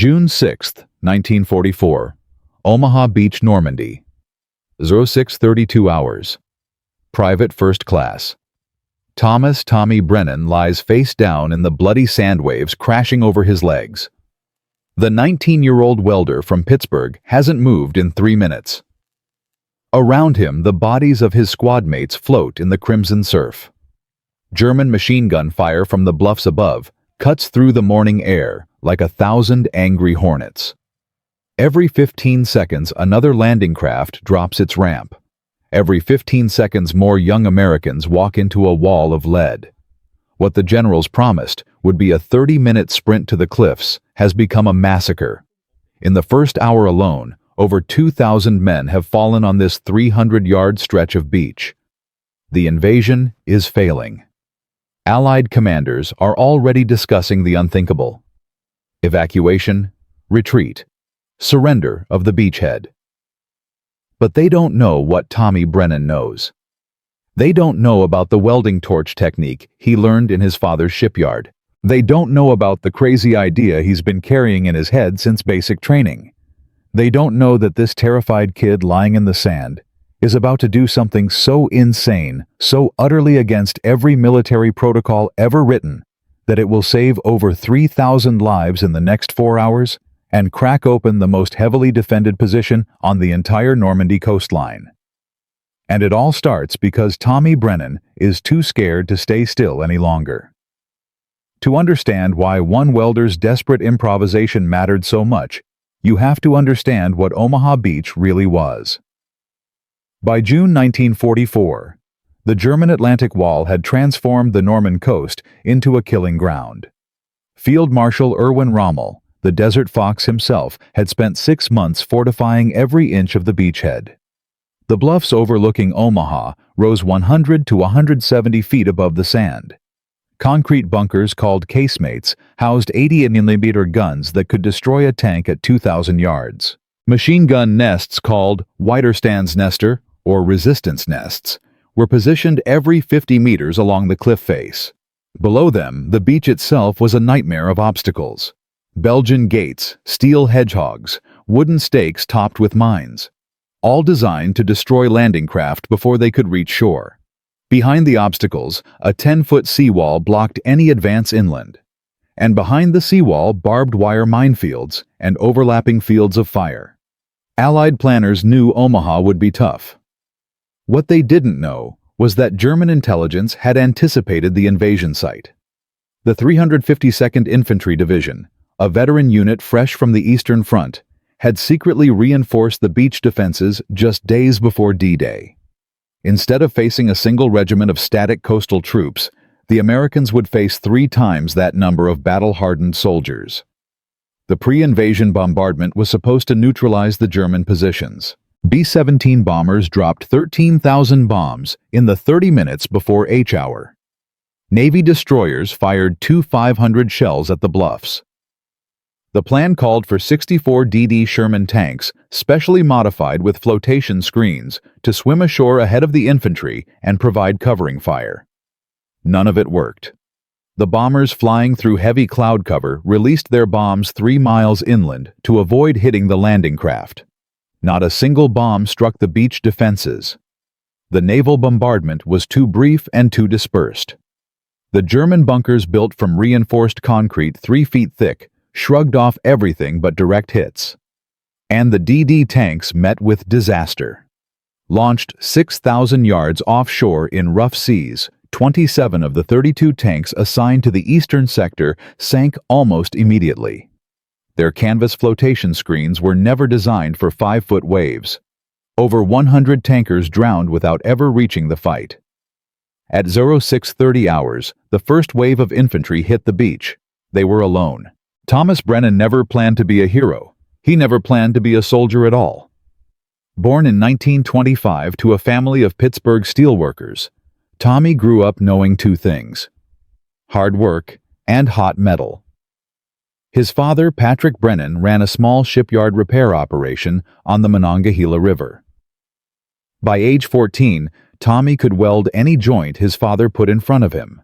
June 6, 1944, Omaha Beach, Normandy. 06:32 hours. Private First Class. Tommy Brennan lies face down in the bloody sand waves crashing over his legs. The 19-year-old welder from Pittsburgh hasn't moved in 3 minutes. Around him, the bodies of his squad mates float in the crimson surf. German machine gun fire from the bluffs above cuts through the morning air like 1,000 angry hornets. Every 15 seconds, another landing craft drops its ramp. Every 15 seconds, more young Americans walk into a wall of lead. What the generals promised would be a 30-minute sprint to the cliffs has become a massacre. In the first hour alone, over 2,000 men have fallen on this 300-yard stretch of beach. The invasion is failing. Allied commanders are already discussing the unthinkable. Evacuation, retreat, surrender of the beachhead. But they don't know what Tommy Brennan knows. They don't know about the welding torch technique he learned in his father's shipyard. They don't know about the crazy idea he's been carrying in his head since basic training. They don't know that this terrified kid lying in the sand is about to do something so insane, so utterly against every military protocol ever written, that it will save over 3,000 lives in the next 4 hours and crack open the most heavily defended position on the entire Normandy coastline. And it all starts because Tommy Brennan is too scared to stay still any longer. To understand why one welder's desperate improvisation mattered so much, you have to understand what Omaha Beach really was. By June 1944, the German Atlantic Wall had transformed the Norman coast into a killing ground. Field Marshal Erwin Rommel, the Desert Fox himself, had spent 6 months fortifying every inch of the beachhead. The bluffs overlooking Omaha rose 100 to 170 feet above the sand. Concrete bunkers called casemates housed 80mm guns that could destroy a tank at 2,000 yards. Machine gun nests called Widerstands Nester, or resistance nests, were positioned every 50 meters along the cliff face. Below them, the beach itself was a nightmare of obstacles. Belgian gates, steel hedgehogs, wooden stakes topped with mines, all designed to destroy landing craft before they could reach shore. Behind the obstacles, a 10-foot seawall blocked any advance inland. And behind the seawall, barbed wire minefields and overlapping fields of fire. Allied planners knew Omaha would be tough. What they didn't know was that German intelligence had anticipated the invasion site. The 352nd Infantry Division, a veteran unit fresh from the Eastern Front, had secretly reinforced the beach defenses just days before D-Day. Instead of facing a single regiment of static coastal troops, the Americans would face 3 times that number of battle-hardened soldiers. The pre-invasion bombardment was supposed to neutralize the German positions. B-17 bombers dropped 13,000 bombs in the 30 minutes before H-hour. Navy destroyers fired 2 500 shells at the bluffs. The plan called for 64 DD Sherman tanks, specially modified with flotation screens, to swim ashore ahead of the infantry and provide covering fire. None of it worked. The bombers flying through heavy cloud cover released their bombs 3 miles inland to avoid hitting the landing craft. Not a single bomb struck the beach defenses. The naval bombardment was too brief and too dispersed. The German bunkers, built from reinforced concrete 3 feet thick, shrugged off everything but direct hits. And the DD tanks met with disaster. Launched 6,000 yards offshore in rough seas, 27 of the 32 tanks assigned to the eastern sector sank almost immediately. Their canvas flotation screens were never designed for 5-foot waves. Over 100 tankers drowned without ever reaching the fight. At 06:30 hours, the first wave of infantry hit the beach. They were alone. Thomas Brennan never planned to be a hero. He never planned to be a soldier at all. Born in 1925 to a family of Pittsburgh steelworkers, Tommy grew up knowing 2 things: hard work and hot metal. His father, Patrick Brennan, ran a small shipyard repair operation on the Monongahela River. By age 14, Tommy could weld any joint his father put in front of him.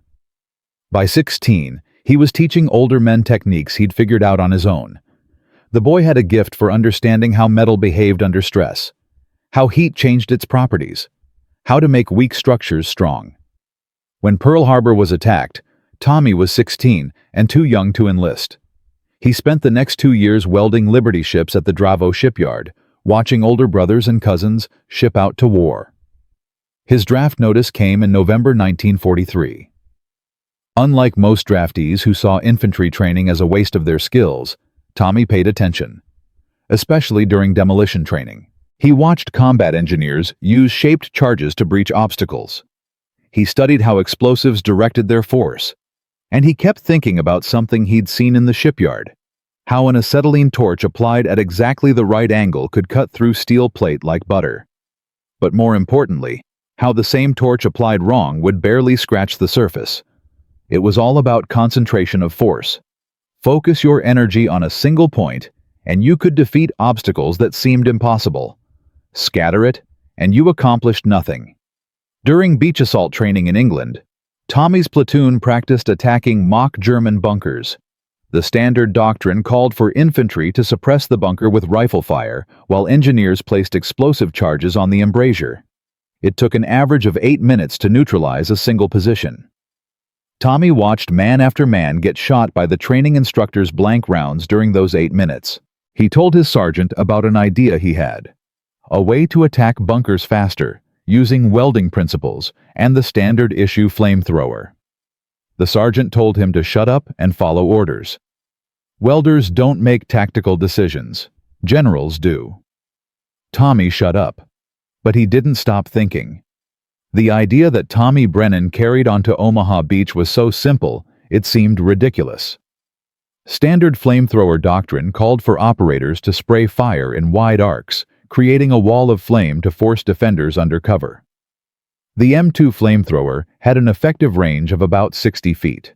By 16, he was teaching older men techniques he'd figured out on his own. The boy had a gift for understanding how metal behaved under stress, how heat changed its properties, how to make weak structures strong. When Pearl Harbor was attacked, Tommy was 16 and too young to enlist. He spent the next 2 years welding Liberty ships at the Dravo shipyard, watching older brothers and cousins ship out to war. His draft notice came in November 1943. Unlike most draftees who saw infantry training as a waste of their skills, Tommy paid attention, especially during demolition training. He watched combat engineers use shaped charges to breach obstacles. He studied how explosives directed their force, and he kept thinking about something he'd seen in the shipyard, how an acetylene torch applied at exactly the right angle could cut through steel plate like butter. But more importantly, how the same torch applied wrong would barely scratch the surface. It was all about concentration of force. Focus your energy on a single point, and you could defeat obstacles that seemed impossible. Scatter it, and you accomplished nothing. During beach assault training in England, Tommy's platoon practiced attacking mock German bunkers. The standard doctrine called for infantry to suppress the bunker with rifle fire, while engineers placed explosive charges on the embrasure. It took an average of 8 minutes to neutralize a single position. Tommy watched man after man get shot by the training instructor's blank rounds during those 8 minutes. He told his sergeant about an idea he had. A way to attack bunkers faster, using welding principles and the standard issue flamethrower. The sergeant told him to shut up and follow orders. Welders don't make tactical decisions. Generals do. Tommy shut up. But he didn't stop thinking. The idea that Tommy Brennan carried onto Omaha Beach was so simple, it seemed ridiculous. Standard flamethrower doctrine called for operators to spray fire in wide arcs, creating a wall of flame to force defenders under cover. The M2 flamethrower had an effective range of about 60 feet.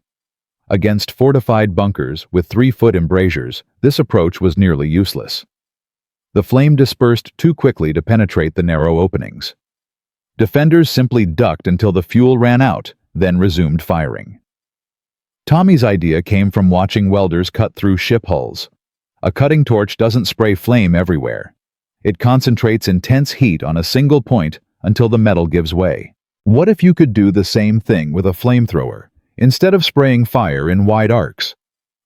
Against fortified bunkers with 3-foot embrasures, this approach was nearly useless. The flame dispersed too quickly to penetrate the narrow openings. Defenders simply ducked until the fuel ran out, then resumed firing. Tommy's idea came from watching welders cut through ship hulls. A cutting torch doesn't spray flame everywhere. It concentrates intense heat on a single point until the metal gives way. What if you could do the same thing with a flamethrower, instead of spraying fire in wide arcs?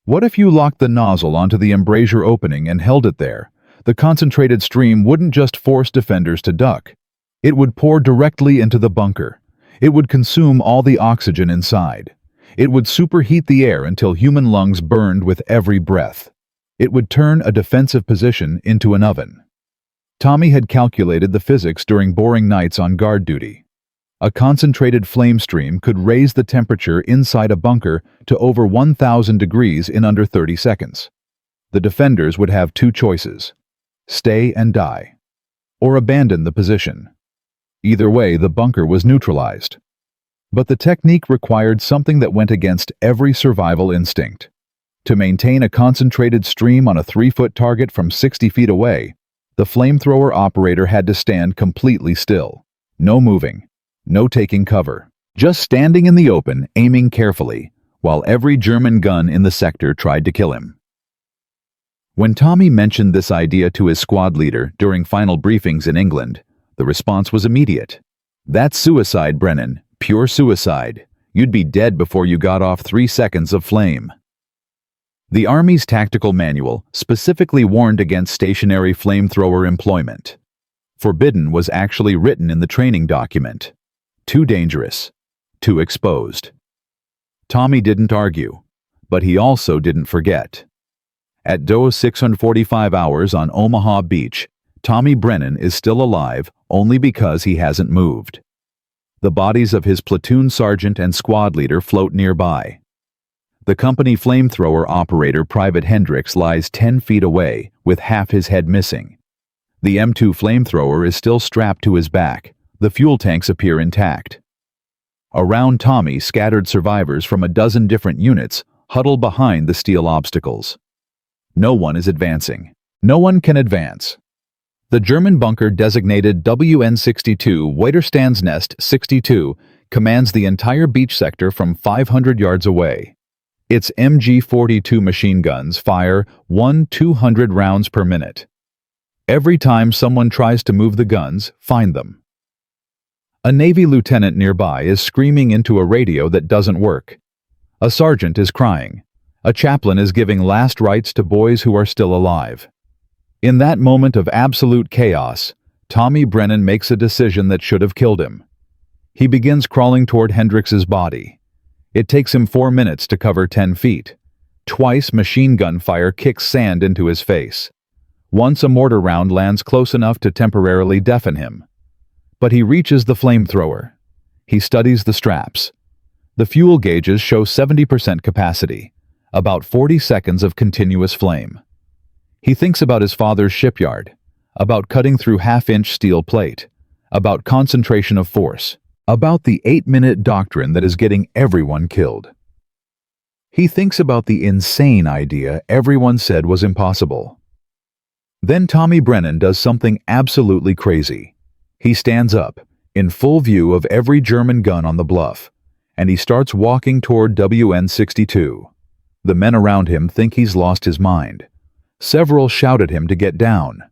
What if you locked the nozzle onto the embrasure opening and held it there? The concentrated stream wouldn't just force defenders to duck. It would pour directly into the bunker. It would consume all the oxygen inside. It would superheat the air until human lungs burned with every breath. It would turn a defensive position into an oven. Tommy had calculated the physics during boring nights on guard duty. A concentrated flame stream could raise the temperature inside a bunker to over 1,000 degrees in under 30 seconds. The defenders would have 2 choices: stay and die, or abandon the position. Either way, the bunker was neutralized. But the technique required something that went against every survival instinct. To maintain a concentrated stream on a 3-foot target from 60 feet away, the flamethrower operator had to stand completely still. No moving, no taking cover. Just standing in the open, aiming carefully, while every German gun in the sector tried to kill him. When Tommy mentioned this idea to his squad leader during final briefings in England, the response was immediate. "That's suicide, Brennan. Pure suicide. You'd be dead before you got off 3 seconds of flame." The Army's tactical manual specifically warned against stationary flamethrower employment. Forbidden was actually written in the training document. Too dangerous. Too exposed. Tommy didn't argue, but he also didn't forget. At those 645 hours on Omaha Beach, Tommy Brennan is still alive only because he hasn't moved. The bodies of his platoon sergeant and squad leader float nearby. The company flamethrower operator Private Hendricks lies 10 feet away with half his head missing. The M2 flamethrower is still strapped to his back. The fuel tanks appear intact. Around Tommy, scattered survivors from a dozen different units huddle behind the steel obstacles. No one is advancing. No one can advance. The German bunker designated WN62 Widerstandsnest 62 commands the entire beach sector from 500 yards away. Its MG-42 machine guns fire 200 rounds per minute. Every time someone tries to move the guns, find them. A Navy lieutenant nearby is screaming into a radio that doesn't work. A sergeant is crying. A chaplain is giving last rites to boys who are still alive. In that moment of absolute chaos, Tommy Brennan makes a decision that should have killed him. He begins crawling toward Hendrix's body. It takes him 4 minutes to cover 10 feet. Twice machine gun fire kicks sand into his face. Once a mortar round lands close enough to temporarily deafen him. But he reaches the flamethrower. He studies the straps. The fuel gauges show 70% capacity, about 40 seconds of continuous flame. He thinks about his father's shipyard, about cutting through half-inch steel plate, about concentration of force, about the 8-minute doctrine that is getting everyone killed. He thinks about the insane idea everyone said was impossible. Then Tommy Brennan does something absolutely crazy. He stands up, in full view of every German gun on the bluff, and he starts walking toward WN-62. The men around him think he's lost his mind. Several shout at him to get down.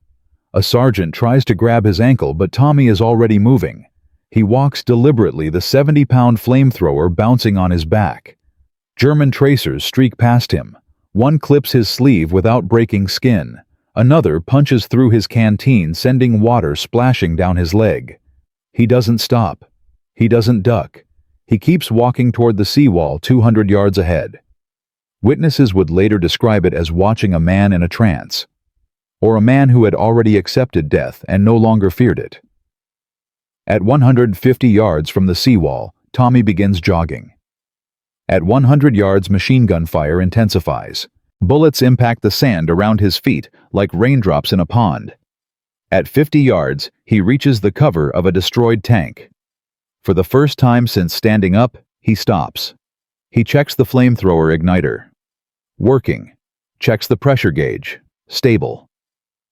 A sergeant tries to grab his ankle, but Tommy is already moving. He walks deliberately, the 70-pound flamethrower bouncing on his back. German tracers streak past him. One clips his sleeve without breaking skin. Another punches through his canteen, sending water splashing down his leg. He doesn't stop. He doesn't duck. He keeps walking toward the seawall 200 yards ahead. Witnesses would later describe it as watching a man in a trance, or a man who had already accepted death and no longer feared it. At 150 yards from the seawall, Tommy begins jogging. At 100 yards, machine gun fire intensifies. Bullets impact the sand around his feet like raindrops in a pond. At 50 yards, he reaches the cover of a destroyed tank. For the first time since standing up, he stops. He checks the flamethrower igniter. Working. Checks the pressure gauge. Stable.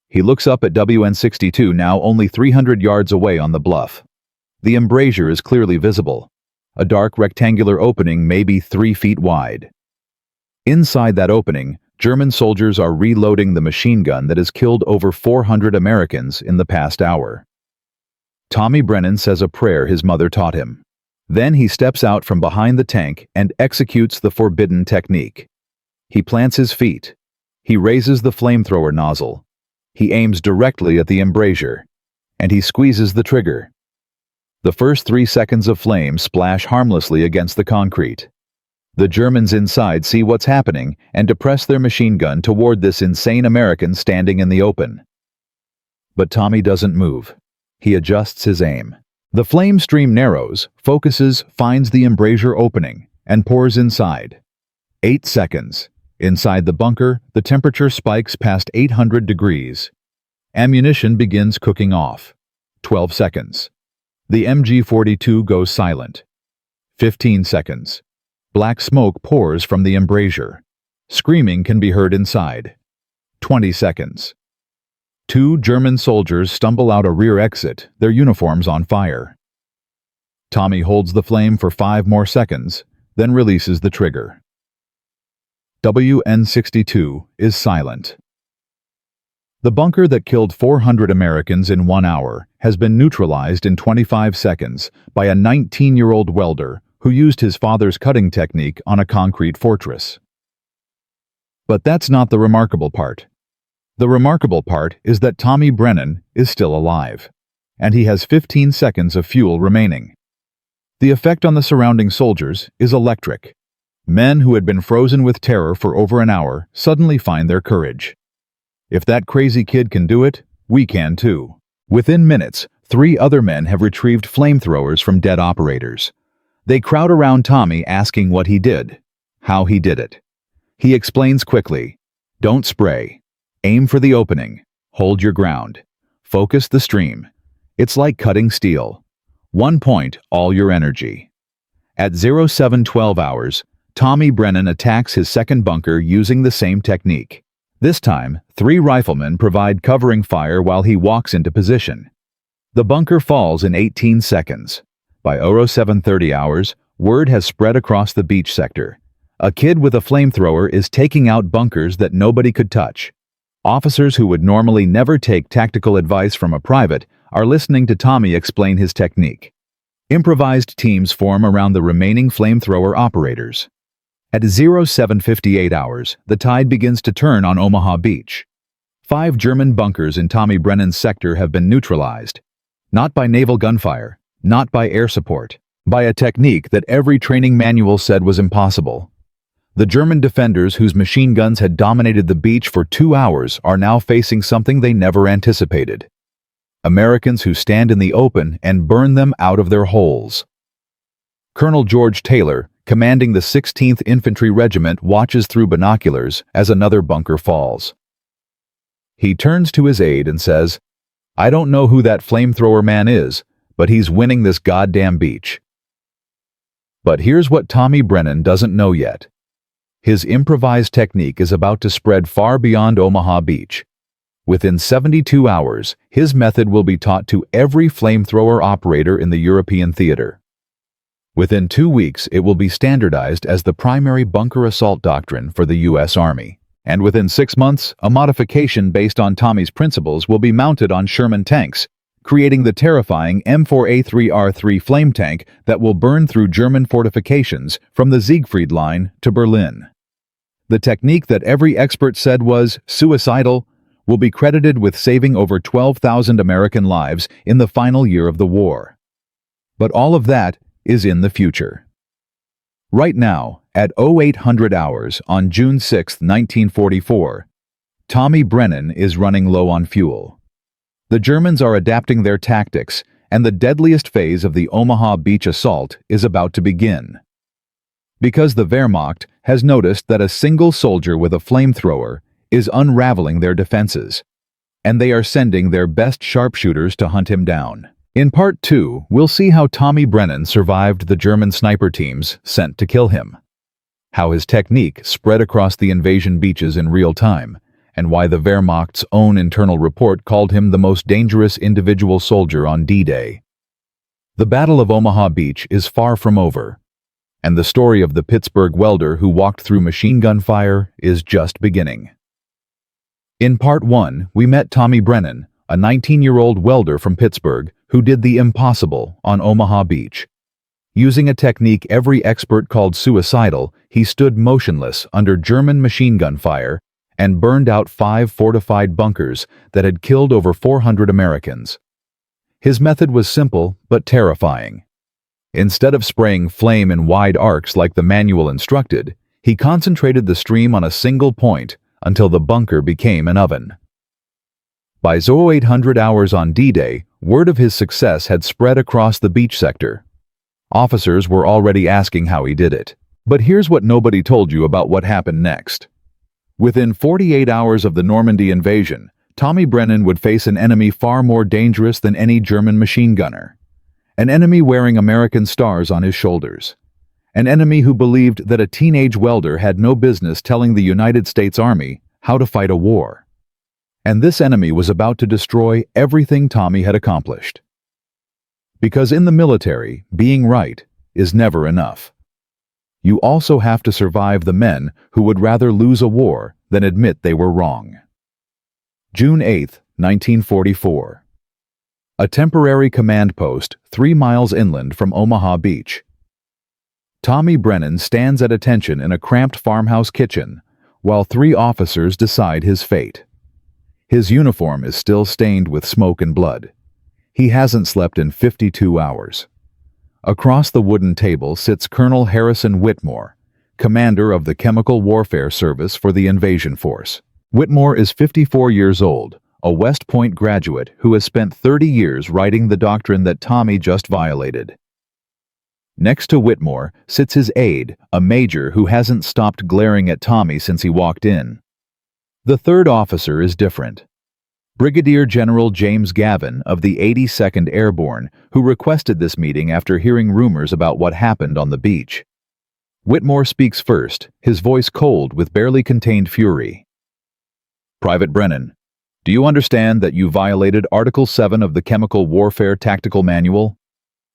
He looks up at WN-62, now only 300 yards away on the bluff. The embrasure is clearly visible. A dark rectangular opening maybe 3 feet wide. Inside that opening, German soldiers are reloading the machine gun that has killed over 400 Americans in the past hour. Tommy Brennan says a prayer his mother taught him. Then he steps out from behind the tank and executes the forbidden technique. He plants his feet. He raises the flamethrower nozzle. He aims directly at the embrasure, and he squeezes the trigger. The first 3 seconds of flame splash harmlessly against the concrete. The Germans inside see what's happening and depress their machine gun toward this insane American standing in the open. But Tommy doesn't move. He adjusts his aim. The flame stream narrows, focuses, finds the embrasure opening, and pours inside. 8 seconds. Inside the bunker, the temperature spikes past 800 degrees. Ammunition begins cooking off. 12 seconds. The MG-42 goes silent. 15 seconds. Black smoke pours from the embrasure. Screaming can be heard inside. 20 seconds. 2 German soldiers stumble out a rear exit, their uniforms on fire. Tommy holds the flame for 5 more seconds, then releases the trigger. WN-62 is silent. The bunker that killed 400 Americans in 1 hour has been neutralized in 25 seconds by a 19-year-old welder who used his father's cutting technique on a concrete fortress. But that's not the remarkable part. The remarkable part is that Tommy Brennan is still alive, and he has 15 seconds of fuel remaining. The effect on the surrounding soldiers is electric. Men who had been frozen with terror for over an hour suddenly find their courage. If that crazy kid can do it, we can too. Within minutes, 3 other men have retrieved flamethrowers from dead operators. They crowd around Tommy asking what he did, how he did it. He explains quickly. Don't spray. Aim for the opening. Hold your ground. Focus the stream. It's like cutting steel. 1 point, all your energy. At 0712 hours, Tommy Brennan attacks his second bunker using the same technique. This time, 3 riflemen provide covering fire while he walks into position. The bunker falls in 18 seconds. By 0730 hours, word has spread across the beach sector. A kid with a flamethrower is taking out bunkers that nobody could touch. Officers who would normally never take tactical advice from a private are listening to Tommy explain his technique. Improvised teams form around the remaining flamethrower operators. At 07:58 hours, the tide begins to turn on Omaha Beach. 5 German bunkers in Tommy Brennan's sector have been neutralized. Not by naval gunfire, not by air support, by a technique that every training manual said was impossible. The German defenders whose machine guns had dominated the beach for 2 hours are now facing something they never anticipated. Americans who stand in the open and burn them out of their holes. Colonel George Taylor, commanding the 16th Infantry Regiment, watches through binoculars as another bunker falls. He turns to his aide and says, "I don't know who that flamethrower man is, but he's winning this goddamn beach." But here's what Tommy Brennan doesn't know yet. His improvised technique is about to spread far beyond Omaha Beach. Within 72 hours, his method will be taught to every flamethrower operator in the European theater. Within 2 weeks, it will be standardized as the primary bunker assault doctrine for the U.S. Army. And within 6 months, a modification based on Tommy's principles will be mounted on Sherman tanks, creating the terrifying M4A3R3 flame tank that will burn through German fortifications from the Siegfried Line to Berlin. The technique that every expert said was suicidal will be credited with saving over 12,000 American lives in the final year of the war. But all of that is in the future. Right now, at 0800 hours on June 6, 1944, Tommy Brennan is running low on fuel. The Germans are adapting their tactics, and the deadliest phase of the Omaha Beach assault is about to begin. Because the Wehrmacht has noticed that a single soldier with a flamethrower is unraveling their defenses, and they are sending their best sharpshooters to hunt him down. In Part 2, we'll see how Tommy Brennan survived the German sniper teams sent to kill him, how his technique spread across the invasion beaches in real time, and why the Wehrmacht's own internal report called him the most dangerous individual soldier on D-Day. The Battle of Omaha Beach is far from over, and the story of the Pittsburgh welder who walked through machine gun fire is just beginning. In Part 1, we met Tommy Brennan, a 19-year-old welder from Pittsburgh who did the impossible on Omaha Beach. Using a technique every expert called suicidal, he stood motionless under German machine gun fire and burned out 5 fortified bunkers that had killed over 400 Americans. His method was simple but terrifying. Instead of spraying flame in wide arcs like the manual instructed, he concentrated the stream on a single point until the bunker became an oven. By 0800 hours on D-Day, word of his success had spread across the beach sector. Officers were already asking how he did it. But here's what nobody told you about what happened next. Within 48 hours of the Normandy invasion, Tommy Brennan would face an enemy far more dangerous than any German machine gunner. An enemy wearing American stars on his shoulders. An enemy who believed that a teenage welder had no business telling the United States Army how to fight a war. And this enemy was about to destroy everything Tommy had accomplished. Because in the military, being right is never enough. You also have to survive the men who would rather lose a war than admit they were wrong. June 8, 1944. A temporary command post 3 miles inland from Omaha Beach. Tommy Brennan stands at attention in a cramped farmhouse kitchen while 3 officers decide his fate. His uniform is still stained with smoke and blood. He hasn't slept in 52 hours. Across the wooden table sits Colonel Harrison Whitmore, commander of the Chemical Warfare Service for the Invasion Force. Whitmore is 54 years old, a West Point graduate who has spent 30 years writing the doctrine that Tommy just violated. Next to Whitmore sits his aide, a major who hasn't stopped glaring at Tommy since he walked in. The 3rd officer is different. Brigadier General James Gavin of the 82nd Airborne, who requested this meeting after hearing rumors about what happened on the beach. Whitmore speaks first, his voice cold with barely contained fury. "Private Brennan, do you understand that you violated Article 7 of the Chemical Warfare Tactical Manual?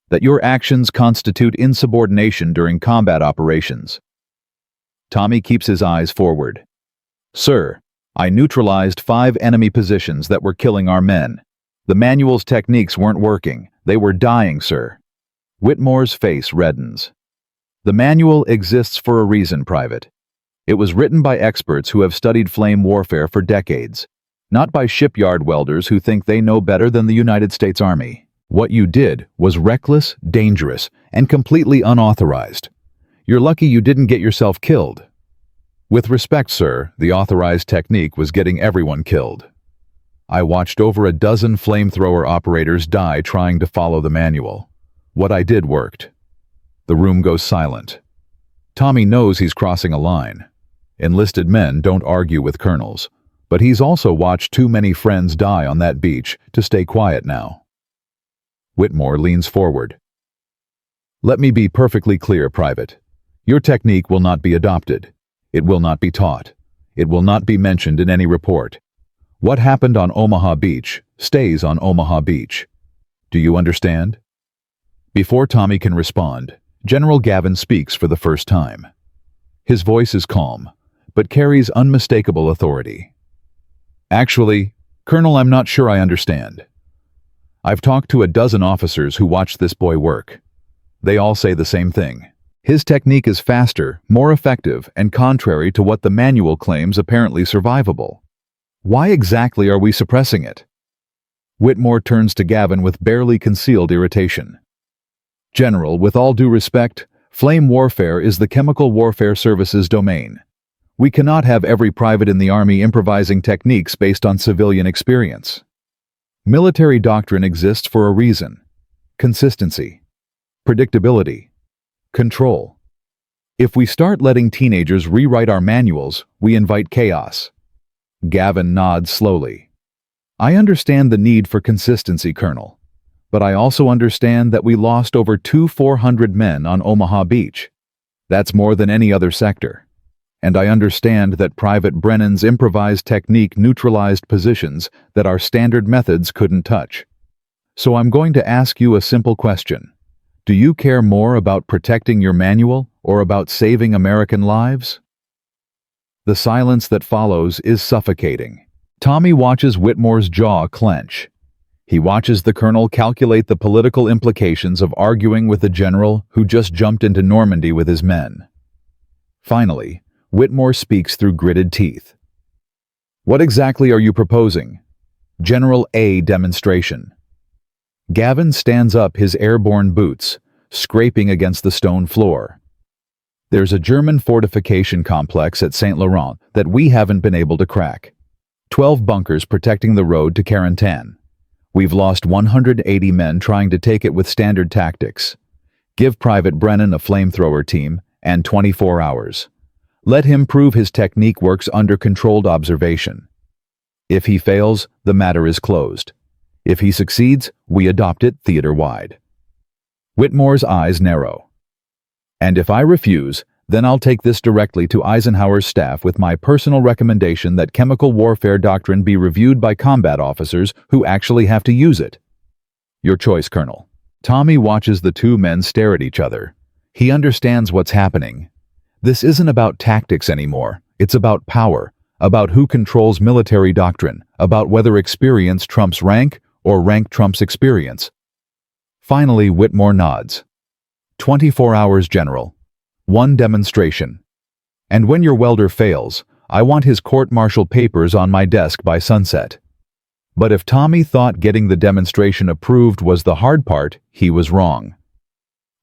That your actions constitute insubordination during combat operations? Tommy keeps his eyes forward. Sir, I neutralized 5 enemy positions that were killing our men. The manual's techniques weren't working. They were dying, sir. Whitmore's face reddens. The manual exists for a reason, Private. It was written by experts who have studied flame warfare for decades, not by shipyard welders who think they know better than the United States Army. What you did was reckless, dangerous, and completely unauthorized. You're lucky you didn't get yourself killed. With respect, sir, the authorized technique was getting everyone killed. I watched over a dozen flamethrower operators die trying to follow the manual. What I did worked. The room goes silent. Tommy knows he's crossing a line. Enlisted men don't argue with colonels, but he's also watched too many friends die on that beach to stay quiet now. Whitmore leans forward. Let me be perfectly clear, Private. Your technique will not be adopted. It will not be taught. It will not be mentioned in any report. What happened on Omaha Beach stays on Omaha Beach. Do you understand? Before Tommy can respond, General Gavin speaks for the first time. His voice is calm, but carries unmistakable authority. Actually, Colonel, I'm not sure I understand. I've talked to a dozen officers who watched this boy work. They all say the same thing. His technique is faster, more effective, and contrary to what the manual claims apparently survivable. Why exactly are we suppressing it? Whitmore turns to Gavin with barely concealed irritation. General, with all due respect, flame warfare is the Chemical Warfare Service's domain. We cannot have every private in the Army improvising techniques based on civilian experience. Military doctrine exists for a reason. Consistency. Predictability. Control. If we start letting teenagers rewrite our manuals, we invite chaos. Gavin nods slowly. I understand the need for consistency, Colonel, but I also understand that we lost over 400 men on Omaha Beach. That's more than any other sector. And I understand that Private Brennan's improvised technique neutralized positions that our standard methods couldn't touch. So I'm going to ask you a simple question. Do you care more about protecting your manual or about saving American lives? The silence that follows is suffocating. Tommy watches Whitmore's jaw clench. He watches the colonel calculate the political implications of arguing with the general who just jumped into Normandy with his men. Finally, Whitmore speaks through gritted teeth. What exactly are you proposing? General A demonstration. Gavin stands up his airborne boots, scraping against the stone floor. There's a German fortification complex at St. Laurent that we haven't been able to crack. 12 bunkers protecting the road to Carentan. We've lost 180 men trying to take it with standard tactics. Give Private Brennan a flamethrower team and 24 hours. Let him prove his technique works under controlled observation. If he fails, the matter is closed. If he succeeds, we adopt it theater-wide. Whitmore's eyes narrow. And if I refuse, then I'll take this directly to Eisenhower's staff with my personal recommendation that chemical warfare doctrine be reviewed by combat officers who actually have to use it. Your choice, Colonel. Tommy watches the two men stare at each other. He understands what's happening. This isn't about tactics anymore. It's about power, about who controls military doctrine, about whether experience trumps rank or rank trumps experience. Finally, Whitmore nods. 24 hours, General. 1 demonstration. And when your welder fails, I want his court-martial papers on my desk by sunset. But if Tommy thought getting the demonstration approved was the hard part, he was wrong.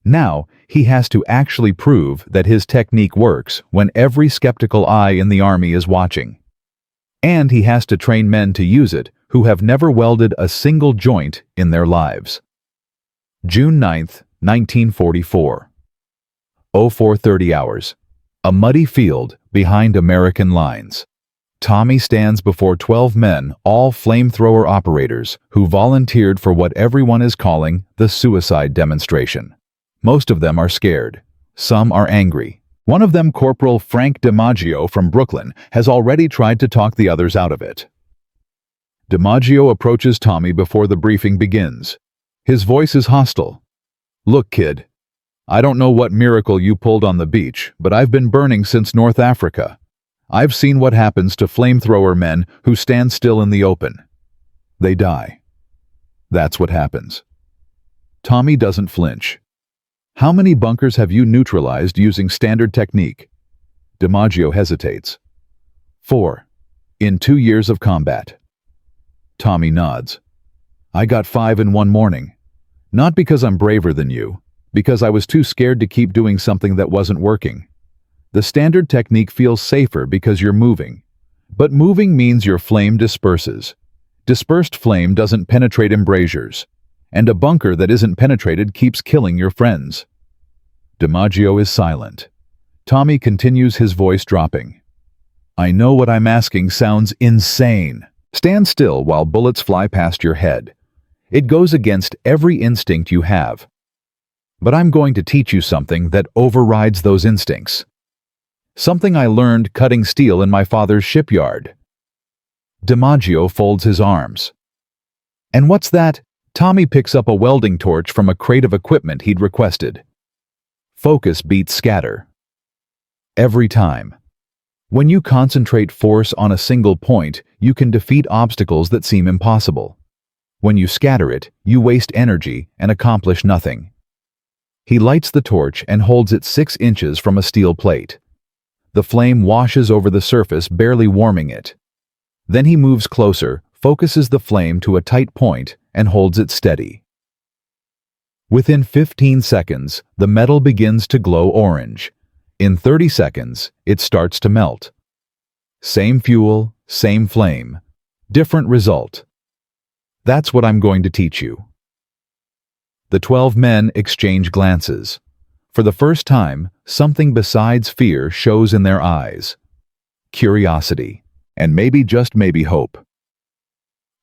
Now, he has to actually prove that his technique works when every skeptical eye in the Army is watching. And he has to train men to use it who have never welded a single joint in their lives. June 9th, 1944. 04:30 hours. A muddy field behind American lines. Tommy stands before 12 men, all flamethrower operators, who volunteered for what everyone is calling the suicide demonstration. Most of them are scared. Some are angry. One of them, Corporal Frank DiMaggio from Brooklyn, has already tried to talk the others out of it. DiMaggio approaches Tommy before the briefing begins. His voice is hostile. Look, kid. I don't know what miracle you pulled on the beach, but I've been burning since North Africa. I've seen what happens to flamethrower men who stand still in the open. They die. That's what happens. Tommy doesn't flinch. How many bunkers have you neutralized using standard technique? DiMaggio hesitates. 4. In 2 years of combat. Tommy nods. I got 5 in one morning. Not because I'm braver than you, because I was too scared to keep doing something that wasn't working. The standard technique feels safer because you're moving. But moving means your flame disperses. Dispersed flame doesn't penetrate embrasures. And a bunker that isn't penetrated keeps killing your friends. DiMaggio is silent. Tommy continues, his voice dropping. I know what I'm asking sounds insane. Stand still while bullets fly past your head. It goes against every instinct you have. But I'm going to teach you something that overrides those instincts. Something I learned cutting steel in my father's shipyard. DiMaggio folds his arms. And what's that? Tommy picks up a welding torch from a crate of equipment he'd requested. Focus beats scatter. Every time. When you concentrate force on a single point, you can defeat obstacles that seem impossible. When you scatter it, you waste energy and accomplish nothing. He lights the torch and holds it 6 inches from a steel plate. The flame washes over the surface, barely warming it. Then he moves closer, focuses the flame to a tight point, and holds it steady. Within 15 seconds, the metal begins to glow orange. In 30 seconds, it starts to melt. Same fuel, same flame, different result. That's what I'm going to teach you. The 12 men exchange glances. For the first time, something besides fear shows in their eyes. Curiosity, and maybe, just maybe, hope.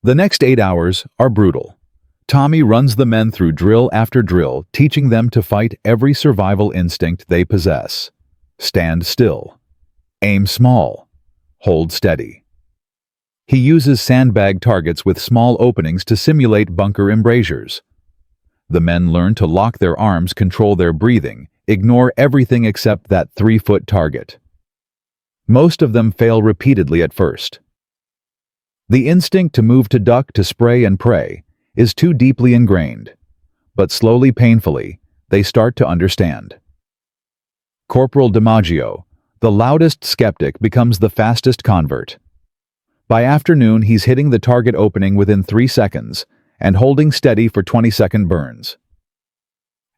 The next 8 hours are brutal. Tommy runs the men through drill after drill, teaching them to fight every survival instinct they possess. Stand still. Aim small. Hold steady. He uses sandbag targets with small openings to simulate bunker embrasures. The men learn to lock their arms, control their breathing, ignore everything except that 3-foot target. Most of them fail repeatedly at first. The instinct to move, to duck, to spray and pray is too deeply ingrained, but slowly, painfully, they start to understand. Corporal DiMaggio, the loudest skeptic, becomes the fastest convert. By afternoon, he's hitting the target opening within 3 seconds and holding steady for 20-second burns.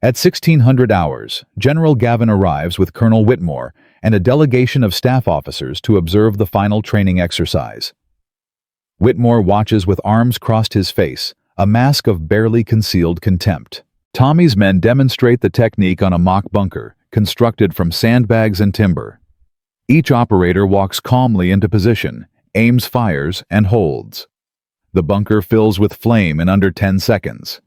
At 1600 hours, General Gavin arrives with Colonel Whitmore and a delegation of staff officers to observe the final training exercise. Whitmore watches with arms crossed, his face a mask of barely concealed contempt. Tommy's men demonstrate the technique on a mock bunker, constructed from sandbags and timber. Each operator walks calmly into position, aims, fires, and holds. The bunker fills with flame in under 10 seconds.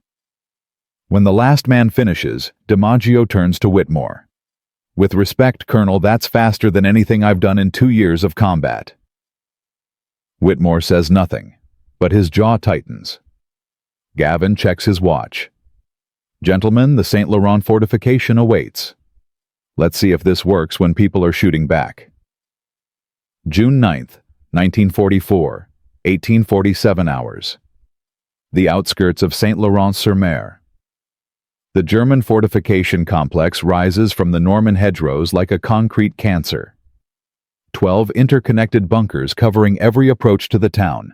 When the last man finishes, DiMaggio turns to Whitmore. With respect, Colonel, that's faster than anything I've done in 2 years of combat. Whitmore says nothing, but his jaw tightens. Gavin checks his watch. Gentlemen, the St. Laurent fortification awaits. Let's see if this works when people are shooting back. June 9th, 1944, 1847 hours. The outskirts of St. Laurent-sur-Mer. The German fortification complex rises from the Norman hedgerows like a concrete cancer. 12 interconnected bunkers covering every approach to the town.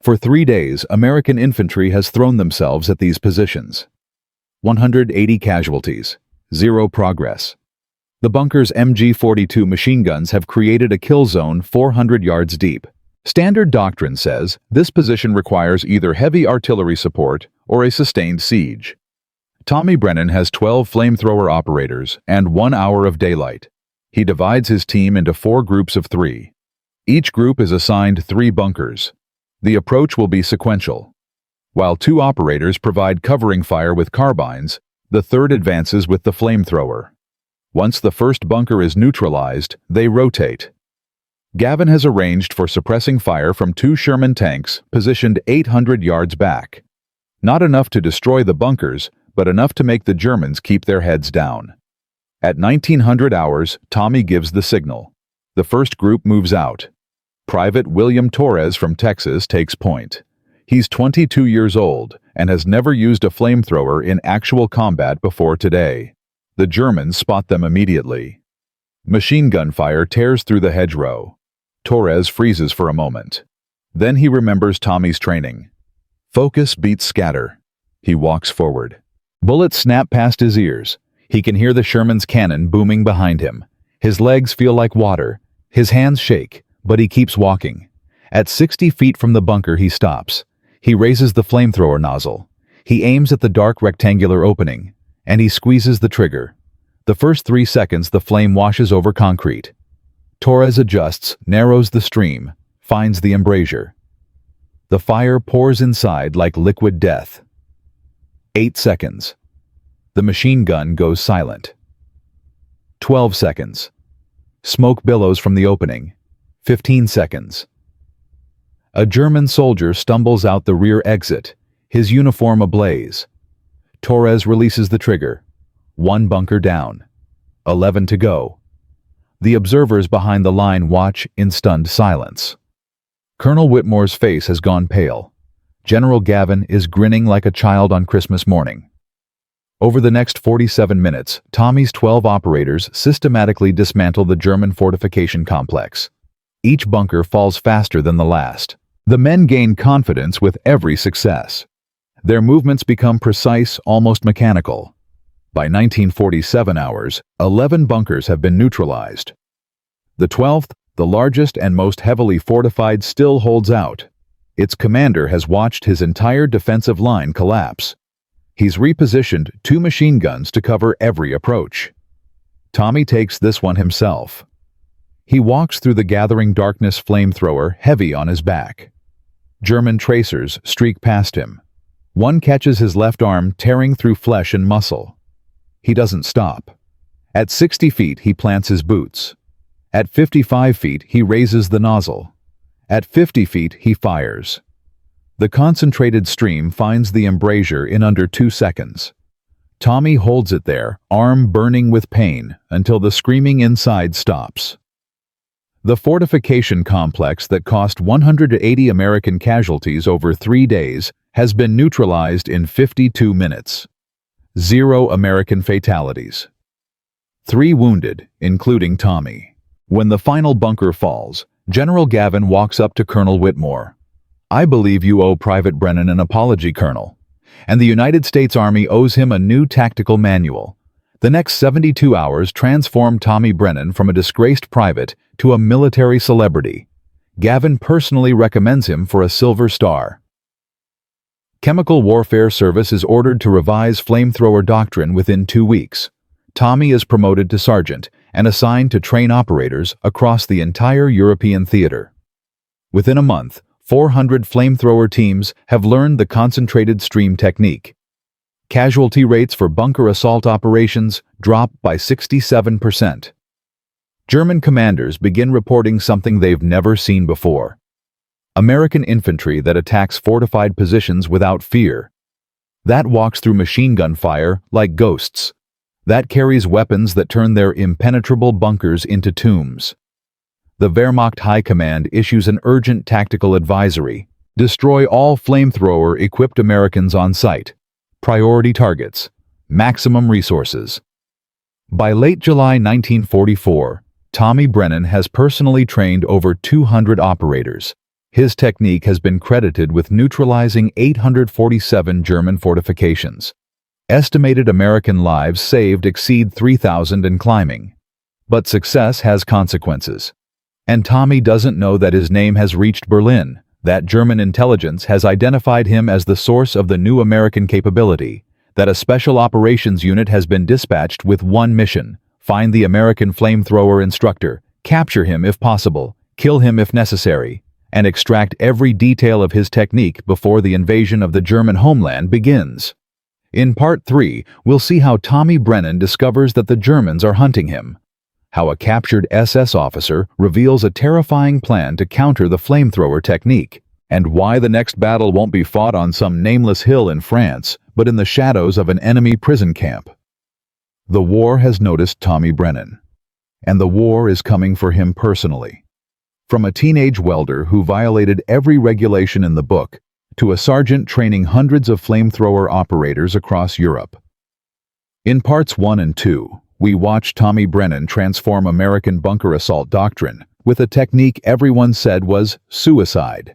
For 3 days, American infantry has thrown themselves at these positions. 180 casualties, 0 progress. The bunker's MG-42 machine guns have created a kill zone 400 yards deep. Standard doctrine says this position requires either heavy artillery support or a sustained siege. Tommy Brennan has 12 flamethrower operators and 1 hour of daylight. He divides his team into 4 groups of 3. Each group is assigned 3 bunkers. The approach will be sequential. While 2 operators provide covering fire with carbines, the third advances with the flamethrower. Once the first bunker is neutralized, they rotate. Gavin has arranged for suppressing fire from 2 Sherman tanks positioned 800 yards back. Not enough to destroy the bunkers, but enough to make the Germans keep their heads down. At 1900 hours, Tommy gives the signal. The first group moves out. Private William Torres from Texas takes point. He's 22 years old and has never used a flamethrower in actual combat before today. The Germans spot them immediately. Machine gun fire tears through the hedgerow. Torres freezes for a moment. Then he remembers Tommy's training. Focus beats scatter. He walks forward. Bullets snap past his ears. He can hear the Sherman's cannon booming behind him. His legs feel like water. His hands shake, but he keeps walking. At 60 feet from the bunker, he stops. He raises the flamethrower nozzle. He aims at the dark rectangular opening, and he squeezes the trigger. The first 3 seconds, the flame washes over concrete. Torres adjusts, narrows the stream, finds the embrasure. The fire pours inside like liquid death. 8 seconds. The machine gun goes silent. 12 seconds. Smoke billows from the opening. 15 seconds. A German soldier stumbles out the rear exit, his uniform ablaze. Torres releases the trigger. 1 bunker down. 11 to go. The observers behind the line watch in stunned silence. Colonel Whitmore's face has gone pale. General Gavin is grinning like a child on Christmas morning. Over the next 47 minutes, Tommy's 12 operators systematically dismantle the German fortification complex. Each bunker falls faster than the last. The men gain confidence with every success. Their movements become precise, almost mechanical. By 1947 hours, 11 bunkers have been neutralized. The 12th, the largest and most heavily fortified, still holds out. Its commander has watched his entire defensive line collapse. He's repositioned 2 machine guns to cover every approach. Tommy takes this one himself. He walks through the gathering darkness, flamethrower heavy on his back. German tracers streak past him. One catches his left arm, tearing through flesh and muscle. He doesn't stop. At 60 feet, he plants his boots. At 55 feet, he raises the nozzle. At 50 feet, he fires. The concentrated stream finds the embrasure in under 2 seconds. Tommy holds it there, arm burning with pain, until the screaming inside stops. The fortification complex that cost 180 American casualties over 3 days has been neutralized in 52 minutes. 0 American fatalities. 3 wounded, including Tommy. When the final bunker falls, General Gavin walks up to Colonel Whitmore. "I believe you owe Private Brennan an apology, Colonel, and the United States Army owes him a new tactical manual." The next 72 hours transformed Tommy Brennan from a disgraced private to a military celebrity. Gavin personally recommends him for a Silver Star. Chemical Warfare Service is ordered to revise flamethrower doctrine within 2 weeks. Tommy is promoted to sergeant and assigned to train operators across the entire European theater. Within a month, 400 flamethrower teams have learned the concentrated stream technique. Casualty rates for bunker assault operations drop by 67%. German commanders begin reporting something they've never seen before. American infantry that attacks fortified positions without fear. That walks through machine gun fire like ghosts. That carries weapons that turn their impenetrable bunkers into tombs. The Wehrmacht High Command issues an urgent tactical advisory: destroy all flamethrower-equipped Americans on site. Priority targets. Maximum resources. By late July 1944, Tommy Brennan has personally trained over 200 operators. His technique has been credited with neutralizing 847 German fortifications. Estimated American lives saved exceed 3,000 and climbing. But success has consequences. And Tommy doesn't know that his name has reached Berlin, that German intelligence has identified him as the source of the new American capability, that a special operations unit has been dispatched with one mission: find the American flamethrower instructor, capture him if possible, kill him if necessary, and extract every detail of his technique before the invasion of the German homeland begins. In Part 3, we'll see how Tommy Brennan discovers that the Germans are hunting him, how a captured SS officer reveals a terrifying plan to counter the flamethrower technique, and why the next battle won't be fought on some nameless hill in France, but in the shadows of an enemy prison camp. The war has noticed Tommy Brennan, and the war is coming for him personally. From a teenage welder who violated every regulation in the book, to a sergeant training hundreds of flamethrower operators across Europe. In parts 1 and 2, we watch Tommy Brennan transform American bunker assault doctrine with a technique everyone said was suicide.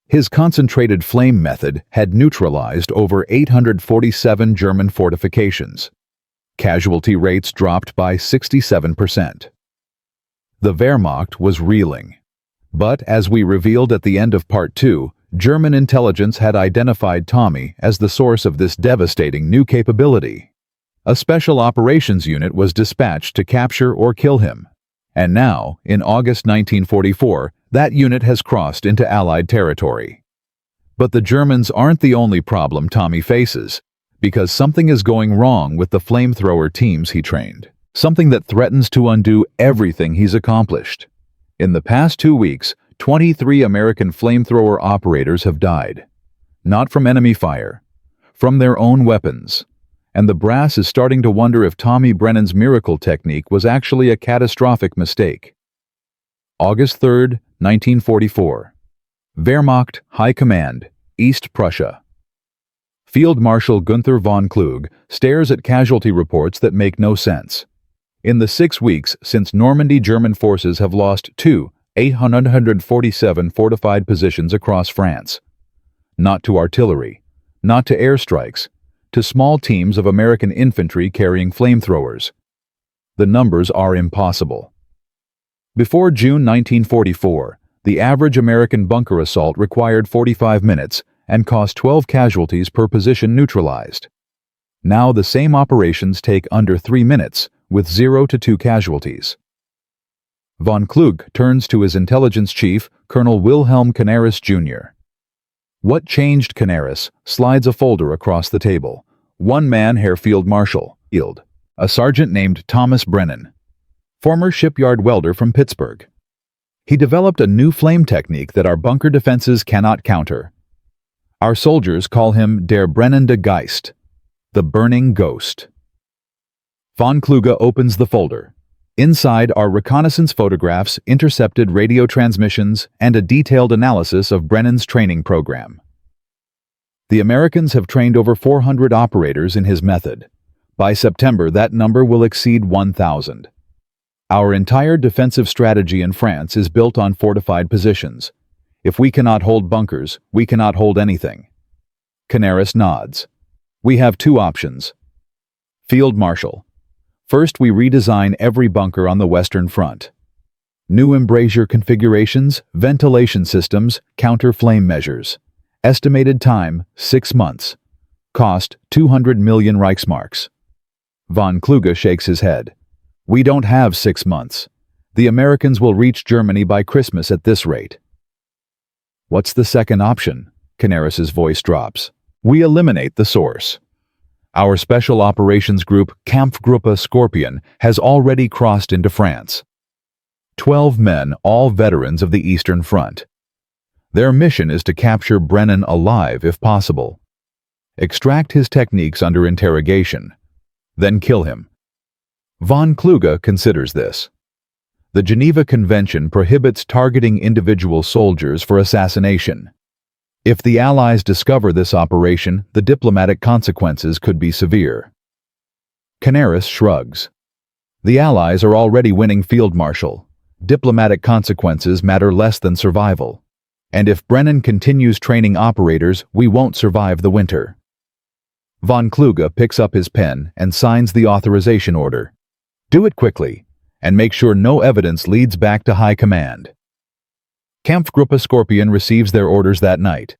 His concentrated flame method had neutralized over 847 German fortifications. Casualty rates dropped by 67%. The Wehrmacht was reeling. But as we revealed at the end of Part 2, German intelligence had identified Tommy as the source of this devastating new capability. A special operations unit was dispatched to capture or kill him. And now, in August 1944, that unit has crossed into Allied territory. But the Germans aren't the only problem Tommy faces, because something is going wrong with the flamethrower teams he trained. Something that threatens to undo everything he's accomplished. In the past 2 weeks, 23 American flamethrower operators have died. Not from enemy fire, from their own weapons. And the brass is starting to wonder if Tommy Brennan's miracle technique was actually a catastrophic mistake. August 3, 1944. Wehrmacht High Command, East Prussia. Field Marshal Gunther von Kluge stares at casualty reports that make no sense. In the 6 weeks since Normandy, German forces have lost 847 fortified positions across France. Not to artillery, not to airstrikes, to small teams of American infantry carrying flamethrowers. The numbers are impossible. Before June 1944, the average American bunker assault required 45 minutes and cost 12 casualties per position neutralized. Now the same operations take under 3 minutes, with 0 to 2 casualties. Von Kluge turns to his intelligence chief, Colonel Wilhelm Canaris, Jr. What changed? Canaris slides a folder across the table. One man, Herr Field Marshal, Field. A sergeant named Thomas Brennan, former shipyard welder from Pittsburgh. He developed a new flame technique that our bunker defenses cannot counter. Our soldiers call him Der brennende Geist, the burning ghost. Von Kluge opens the folder. Inside are reconnaissance photographs, intercepted radio transmissions, and a detailed analysis of Brennan's training program. The Americans have trained over 400 operators in his method. By September, that number will exceed 1,000. Our entire defensive strategy in France is built on fortified positions. If we cannot hold bunkers, we cannot hold anything. Canaris nods. We have 2 options. Field Marshal. First, we redesign every bunker on the Western Front. New embrasure configurations, ventilation systems, counter-flame measures. Estimated time, 6 months. Cost, 200 million Reichsmarks. Von Kluge shakes his head. We don't have 6 months. The Americans will reach Germany by Christmas at this rate. What's the second option? Canaris's voice drops. We eliminate the source. Our Special Operations Group, Kampfgruppe Scorpion, has already crossed into France. 12 men, all veterans of the Eastern Front. Their mission is to capture Brennan alive if possible. Extract his techniques under interrogation, then kill him. Von Kluge considers this. The Geneva Convention prohibits targeting individual soldiers for assassination. If the Allies discover this operation, the diplomatic consequences could be severe. Canaris shrugs. The Allies are already winning, Field Marshal. Diplomatic consequences matter less than survival. And if Brennan continues training operators, we won't survive the winter. Von Kluge picks up his pen and signs the authorization order. Do it quickly, and make sure no evidence leads back to high command. Kampfgruppe Scorpion receives their orders that night.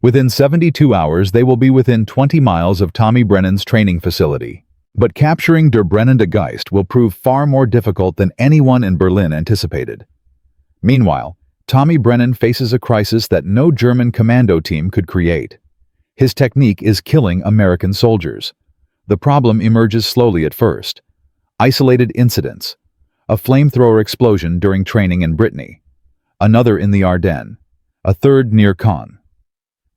Within 72 hours, they will be within 20 miles of Tommy Brennan's training facility. But capturing Der brennende Geist will prove far more difficult than anyone in Berlin anticipated. Meanwhile, Tommy Brennan faces a crisis that no German commando team could create. His technique is killing American soldiers. The problem emerges slowly at first. Isolated incidents. A flamethrower explosion during training in Brittany. Another in the Ardennes. a third near Caen.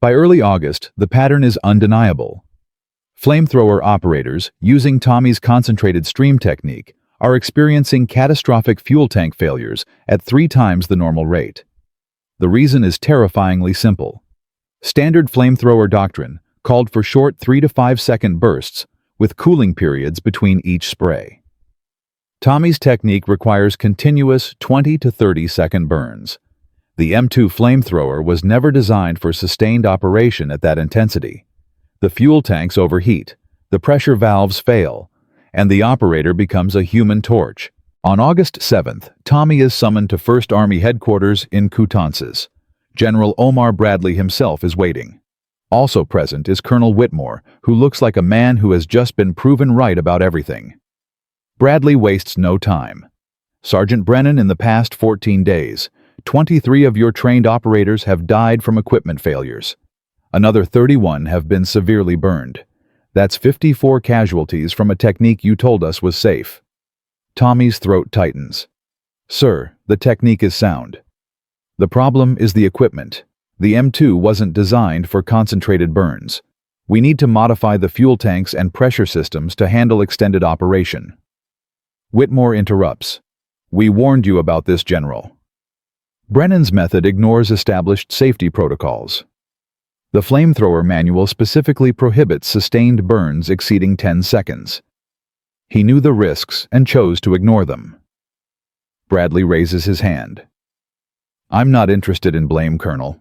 By early August, the pattern is undeniable. Flamethrower operators, using Tommy's concentrated stream technique, are experiencing catastrophic fuel tank failures at 3 times the normal rate. The reason is terrifyingly simple. Standard flamethrower doctrine called for short 3 to 5 second bursts with cooling periods between each spray. Tommy's technique requires continuous 20 to 30 second burns. The M2 flamethrower was never designed for sustained operation at that intensity. The fuel tanks overheat, the pressure valves fail, and the operator becomes a human torch. On August 7th, Tommy is summoned to 1st Army Headquarters in Coutances. General Omar Bradley himself is waiting. Also present is Colonel Whitmore, who looks like a man who has just been proven right about everything. Bradley wastes no time. Sergeant Brennan, in the past 14 days, 23 of your trained operators have died from equipment failures. Another 31 have been severely burned. That's 54 casualties from a technique you told us was safe. Tommy's throat tightens. Sir, the technique is sound. The problem is the equipment. The M2 wasn't designed for concentrated burns. We need to modify the fuel tanks and pressure systems to handle extended operation. Whitmore interrupts. We warned you about this, General. Brennan's method ignores established safety protocols. The flamethrower manual specifically prohibits sustained burns exceeding 10 seconds. He knew the risks and chose to ignore them. Bradley raises his hand. I'm not interested in blame, Colonel.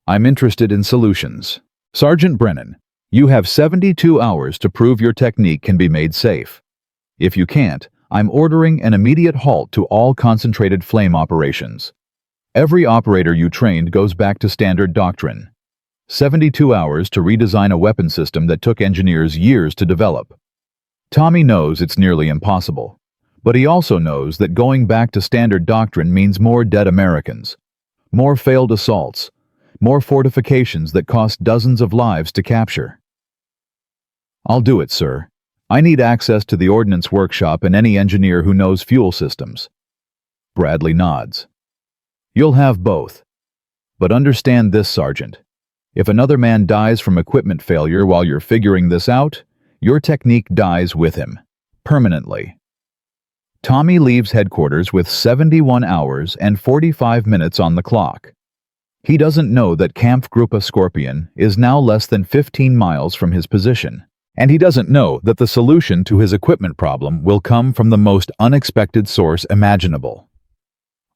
I'm interested in solutions. Sergeant Brennan, you have 72 hours to prove your technique can be made safe. If you can't, I'm ordering an immediate halt to all concentrated flame operations. Every operator you trained goes back to standard doctrine. 72 hours to redesign a weapon system that took engineers years to develop. Tommy knows it's nearly impossible, but he also knows that going back to standard doctrine means more dead Americans, more failed assaults, more fortifications that cost dozens of lives to capture. I'll do it, sir. I need access to the ordnance workshop and any engineer who knows fuel systems. Bradley nods. You'll have both. But understand this, Sergeant. If another man dies from equipment failure while you're figuring this out, your technique dies with him, permanently. Tommy leaves headquarters with 71 hours and 45 minutes on the clock. He doesn't know that Kampfgruppe Scorpion is now less than 15 miles from his position, and he doesn't know that the solution to his equipment problem will come from the most unexpected source imaginable.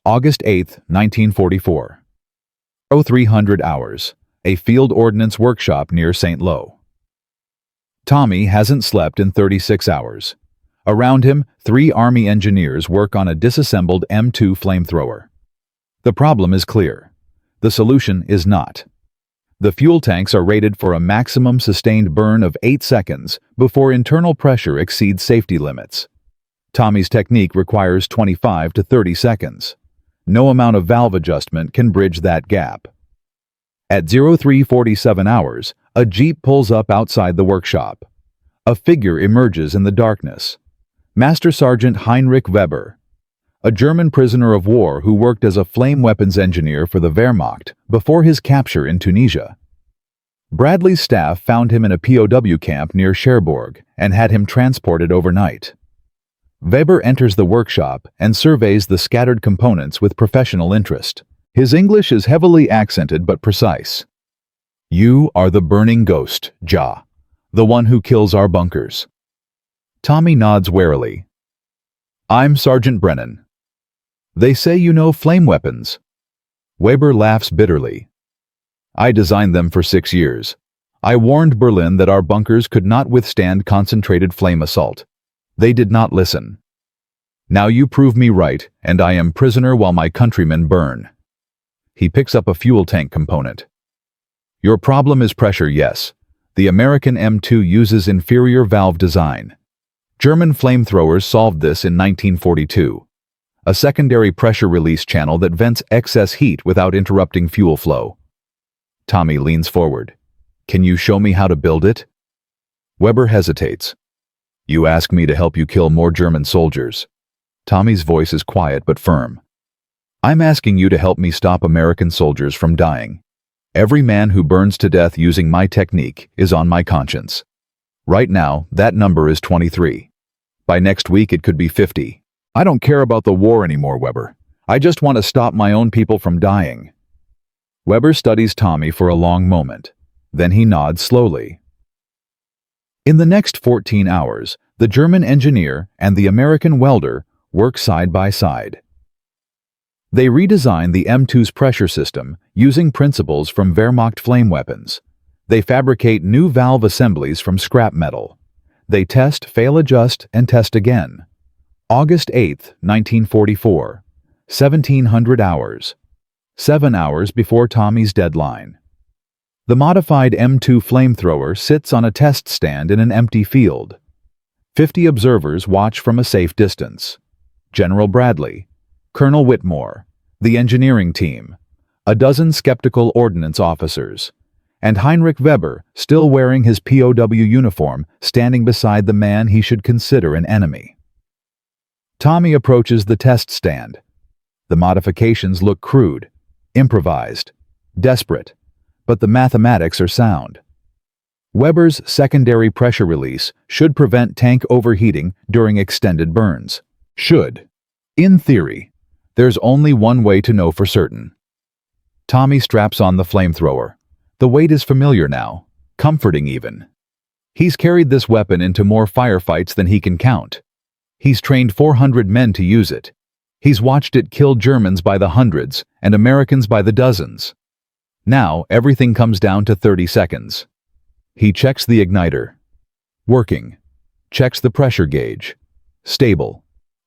August 8, 1944. 0300 hours. A field ordnance workshop near St. Lo. Tommy hasn't slept in 36 hours. Around him, 3 Army engineers work on a disassembled M2 flamethrower. The problem is clear. The solution is not. The fuel tanks are rated for a maximum sustained burn of 8 seconds before internal pressure exceeds safety limits. Tommy's technique requires 25 to 30 seconds. No amount of valve adjustment can bridge that gap. At 0347 hours, a jeep pulls up outside the workshop. A figure emerges in the darkness. Master Sergeant Heinrich Weber, a German prisoner of war who worked as a flame weapons engineer for the Wehrmacht before his capture in Tunisia. Bradley's staff found him in a POW camp near Cherbourg and had him transported overnight. Weber enters the workshop and surveys the scattered components with professional interest. His English is heavily accented but precise. You are the burning ghost, Ja, the one who kills our bunkers. Tommy nods warily. I'm Sergeant Brennan. They say you know flame weapons. Weber laughs bitterly. I designed them for 6 years. I warned Berlin that our bunkers could not withstand concentrated flame assault. They did not listen. Now you prove me right, and I am prisoner while my countrymen burn. He picks up a fuel tank component. Your problem is pressure, yes. The American M2 uses inferior valve design. German flamethrowers solved this in 1942. A secondary pressure release channel that vents excess heat without interrupting fuel flow. Tommy leans forward. Can you show me how to build it? Weber hesitates. You ask me to help you kill more German soldiers. Tommy's voice is quiet but firm. I'm asking you to help me stop American soldiers from dying. Every man who burns to death using my technique is on my conscience. Right now, that number is 23. By next week, it could be 50. I don't care about the war anymore, Weber. I just want to stop my own people from dying. Weber studies Tommy for a long moment. Then he nods slowly. In the next 14 hours, the German engineer and the American welder work side by side. They redesign the M2's pressure system using principles from Wehrmacht flame weapons. They fabricate new valve assemblies from scrap metal. They test, fail, adjust, and test again. August 8, 1944, 1700 hours. 7 hours before Tommy's deadline. The modified M2 flamethrower sits on a test stand in an empty field. 50 observers watch from a safe distance. General Bradley, Colonel Whitmore, the engineering team, a dozen skeptical ordnance officers, and Heinrich Weber, still wearing his POW uniform, standing beside the man he should consider an enemy. Tommy approaches the test stand. The modifications look crude, improvised, desperate, but the mathematics are sound. Weber's secondary pressure release should prevent tank overheating during extended burns. Should. In theory, there's only one way to know for certain. Tommy straps on the flamethrower. The weight is familiar now, comforting even. He's carried this weapon into more firefights than he can count. He's trained 400 men to use it. He's watched it kill Germans by the hundreds and Americans by the dozens. Now, everything comes down to 30 seconds. He checks the igniter. Working. Checks the pressure gauge. Stable.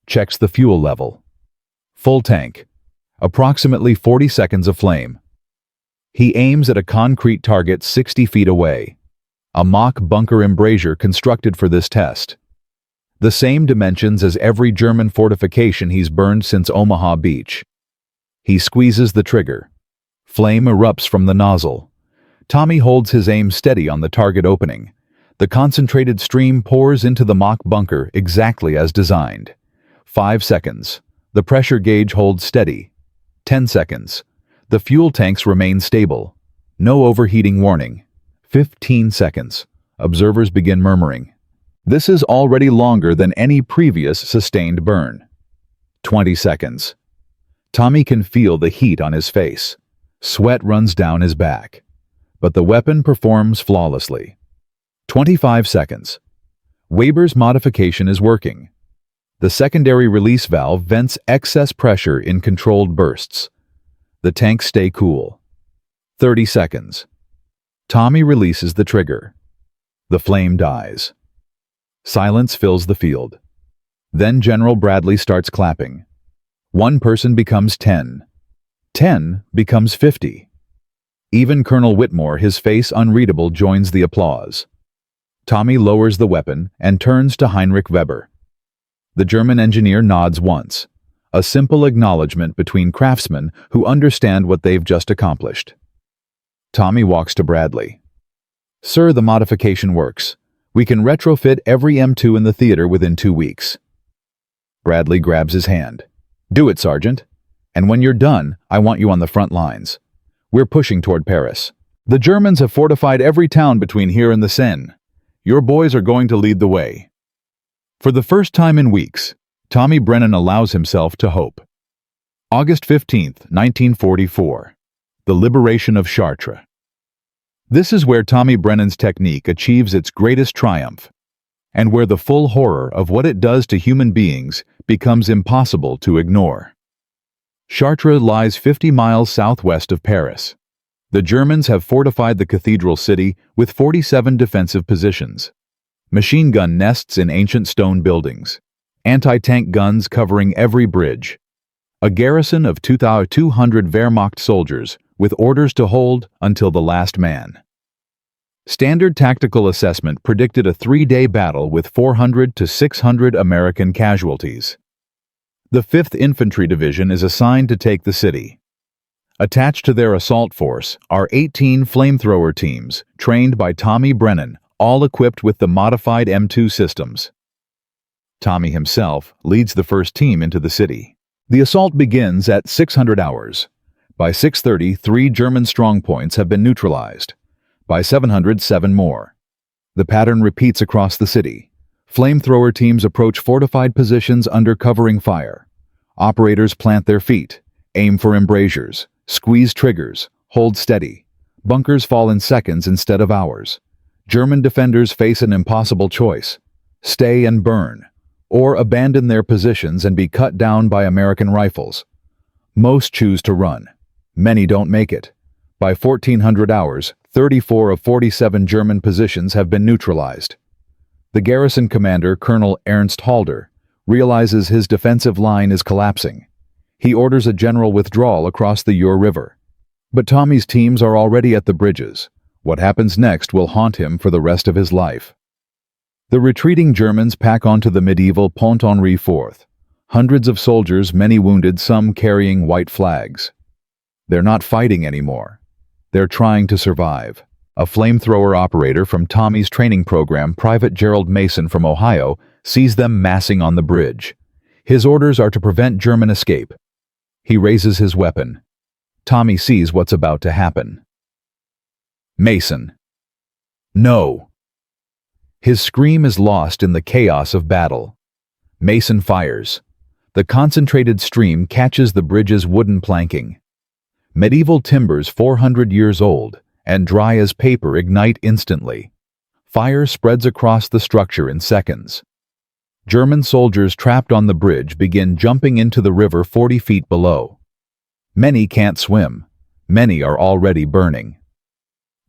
Checks the fuel level. Full tank. Approximately 40 seconds of flame. He aims at a concrete target 60 feet away. A mock bunker embrasure constructed for this test. The same dimensions as every German fortification he's burned since Omaha Beach. He squeezes the trigger. Flame erupts from the nozzle. Tommy holds his aim steady on the target opening. The concentrated stream pours into the mock bunker exactly as designed. 5 seconds. The pressure gauge holds steady. 10 seconds. The fuel tanks remain stable. No overheating warning. 15 seconds. Observers begin murmuring. This is already longer than any previous sustained burn. 20 seconds. Tommy can feel the heat on his face. Sweat runs down his back. But the weapon performs flawlessly. 25 seconds. Weber's modification is working. The secondary release valve vents excess pressure in controlled bursts. The tanks stay cool. 30 seconds. Tommy releases the trigger. The flame dies. Silence fills the field. Then General Bradley starts clapping. 1 person becomes 10. 10 becomes 50. Even Colonel Whitmore, his face unreadable, joins the applause. Tommy lowers the weapon and turns to Heinrich Weber. The German engineer nods once, a simple acknowledgement between craftsmen who understand what they've just accomplished. Tommy walks to Bradley. Sir, the modification works. We can retrofit every M2 in the theater within 2 weeks. Bradley grabs his hand. Do it, Sergeant. And when you're done, I want you on the front lines. We're pushing toward Paris. The Germans have fortified every town between here and the Seine. Your boys are going to lead the way. For the first time in weeks, Tommy Brennan allows himself to hope. August 15th, 1944. The liberation of Chartres. This is where Tommy Brennan's technique achieves its greatest triumph, and where the full horror of what it does to human beings becomes impossible to ignore. Chartres lies 50 miles southwest of Paris. The Germans have fortified the cathedral city with 47 defensive positions. Machine gun nests in ancient stone buildings. Anti-tank guns covering every bridge. A garrison of 2,200 Wehrmacht soldiers with orders to hold until the last man. Standard tactical assessment predicted a 3-day battle with 400 to 600 American casualties. The 5th Infantry Division is assigned to take the city. Attached to their assault force are 18 flamethrower teams trained by Tommy Brennan, all equipped with the modified M2 systems. Tommy himself leads the first team into the city. The assault begins at 600 hours. By 6:30, 3 German strongpoints have been neutralized. By 700, 7 more. The pattern repeats across the city. Flamethrower teams approach fortified positions under covering fire. Operators plant their feet, aim for embrasures, squeeze triggers, hold steady. Bunkers fall in seconds instead of hours. German defenders face an impossible choice: stay and burn, or abandon their positions and be cut down by American rifles. Most choose to run. Many don't make it. By 1400 hours, 34 of 47 German positions have been neutralized. The garrison commander, Colonel Ernst Halder, realizes his defensive line is collapsing. He orders a general withdrawal across the Ur River. But Tommy's teams are already at the bridges. What happens next will haunt him for the rest of his life. The retreating Germans pack onto the medieval Pont Henri IV. Hundreds of soldiers, many wounded, some carrying white flags. They're not fighting anymore. They're trying to survive. A flamethrower operator from Tommy's training program, Private Gerald Mason from Ohio, sees them massing on the bridge. His orders are to prevent German escape. He raises his weapon. Tommy sees what's about to happen. Mason. No. His scream is lost in the chaos of battle. Mason fires. The concentrated stream catches the bridge's wooden planking. Medieval timbers 400 years old and dry as paper ignite instantly. Fire spreads across the structure in seconds. German soldiers trapped on the bridge begin jumping into the river 40 feet below. Many can't swim. Many are already burning.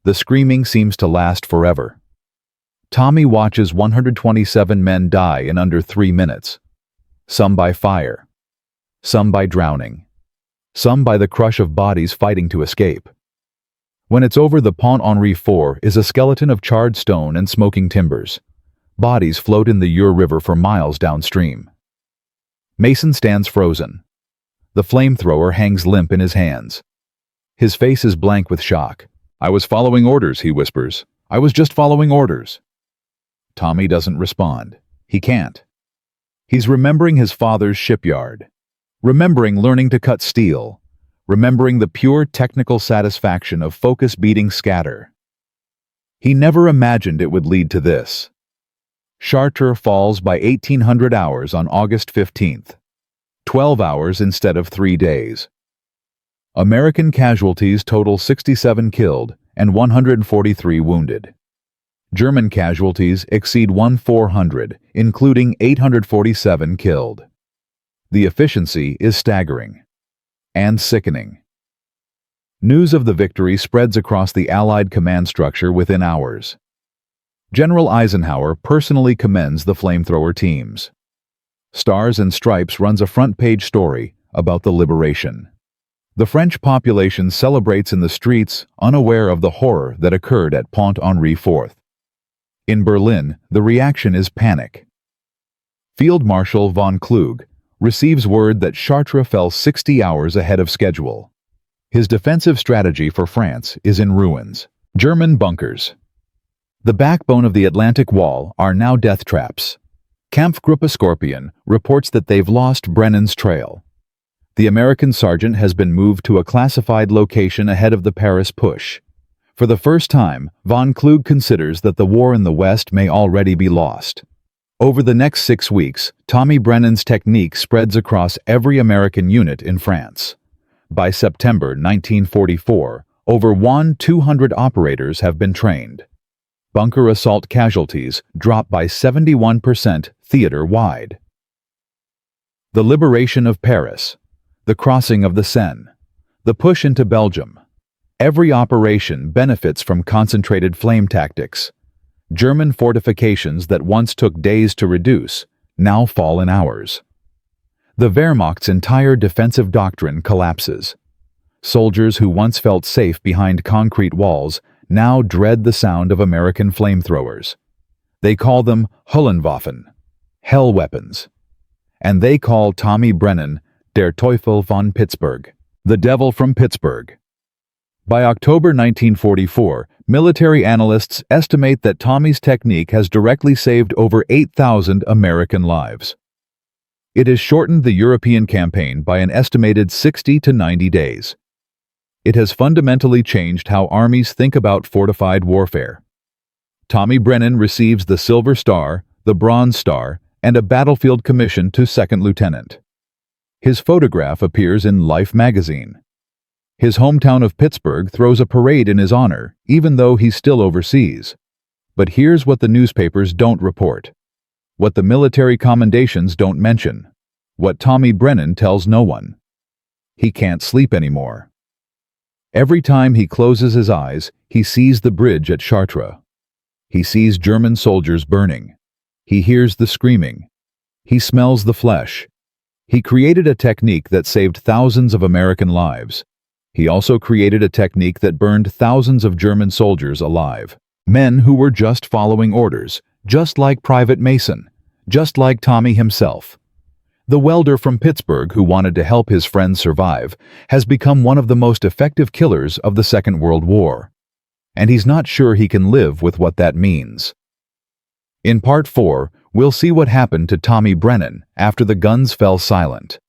The screaming seems to last forever. Tommy watches 127 men die in under 3 minutes. Some by fire. Some by drowning. Some by the crush of bodies fighting to escape. When it's over, the Pont Henri IV is a skeleton of charred stone and smoking timbers. Bodies float in the Ur River for miles downstream. Mason stands frozen. The flamethrower hangs limp in his hands. His face is blank with shock. "I was following orders," he whispers. "I was just following orders." Tommy doesn't respond. He can't. He's remembering his father's shipyard. Remembering learning to cut steel. Remembering the pure technical satisfaction of focus beating scatter. He never imagined it would lead to this. Chartres falls by 1800 hours on August 15th. 12 hours instead of 3 days. American casualties total 67 killed and 143 wounded. German casualties exceed 1,400, including 847 killed. The efficiency is staggering and sickening. News of the victory spreads across the Allied command structure within hours. General Eisenhower personally commends the flamethrower teams. Stars and Stripes runs a front-page story about the liberation. The French population celebrates in the streets, unaware of the horror that occurred at Pont Henri IV. In Berlin, the reaction is panic. Field Marshal von Kluge receives word that Chartres fell 60 hours ahead of schedule. His defensive strategy for France is in ruins. German bunkers. The backbone of the Atlantic Wall are now death traps. Kampfgruppe Scorpion reports that they've lost Brennan's trail. The American sergeant has been moved to a classified location ahead of the Paris push. For the first time, von Kluge considers that the war in the West may already be lost. Over the next 6 weeks, Tommy Brennan's technique spreads across every American unit in France. By September 1944, over 200 operators have been trained. Bunker assault casualties drop by 71% theater-wide. The liberation of Paris, the crossing of the Seine, the push into Belgium. Every operation benefits from concentrated flame tactics. German fortifications that once took days to reduce now fall in hours. The Wehrmacht's entire defensive doctrine collapses. Soldiers who once felt safe behind concrete walls now dread the sound of American flamethrowers. They call them Höllenwaffen, hell weapons. And they call Tommy Brennan der Teufel von Pittsburgh, the devil from Pittsburgh. By October 1944, military analysts estimate that Tommy's technique has directly saved over 8,000 American lives. It has shortened the European campaign by an estimated 60 to 90 days. It has fundamentally changed how armies think about fortified warfare. Tommy Brennan receives the Silver Star, the Bronze Star, and a battlefield commission to second lieutenant. His photograph appears in Life magazine. His hometown of Pittsburgh throws a parade in his honor, even though he's still overseas. But here's what the newspapers don't report. What the military commendations don't mention. What Tommy Brennan tells no one. He can't sleep anymore. Every time he closes his eyes, he sees the bridge at Chartres. He sees German soldiers burning. He hears the screaming. He smells the flesh. He created a technique that saved thousands of American lives. He also created a technique that burned thousands of German soldiers alive. Men who were just following orders, just like Private Mason, just like Tommy himself. The welder from Pittsburgh who wanted to help his friends survive has become one of the most effective killers of the Second World War. And he's not sure he can live with what that means. In Part 4, we'll see what happened to Tommy Brennan after the guns fell silent.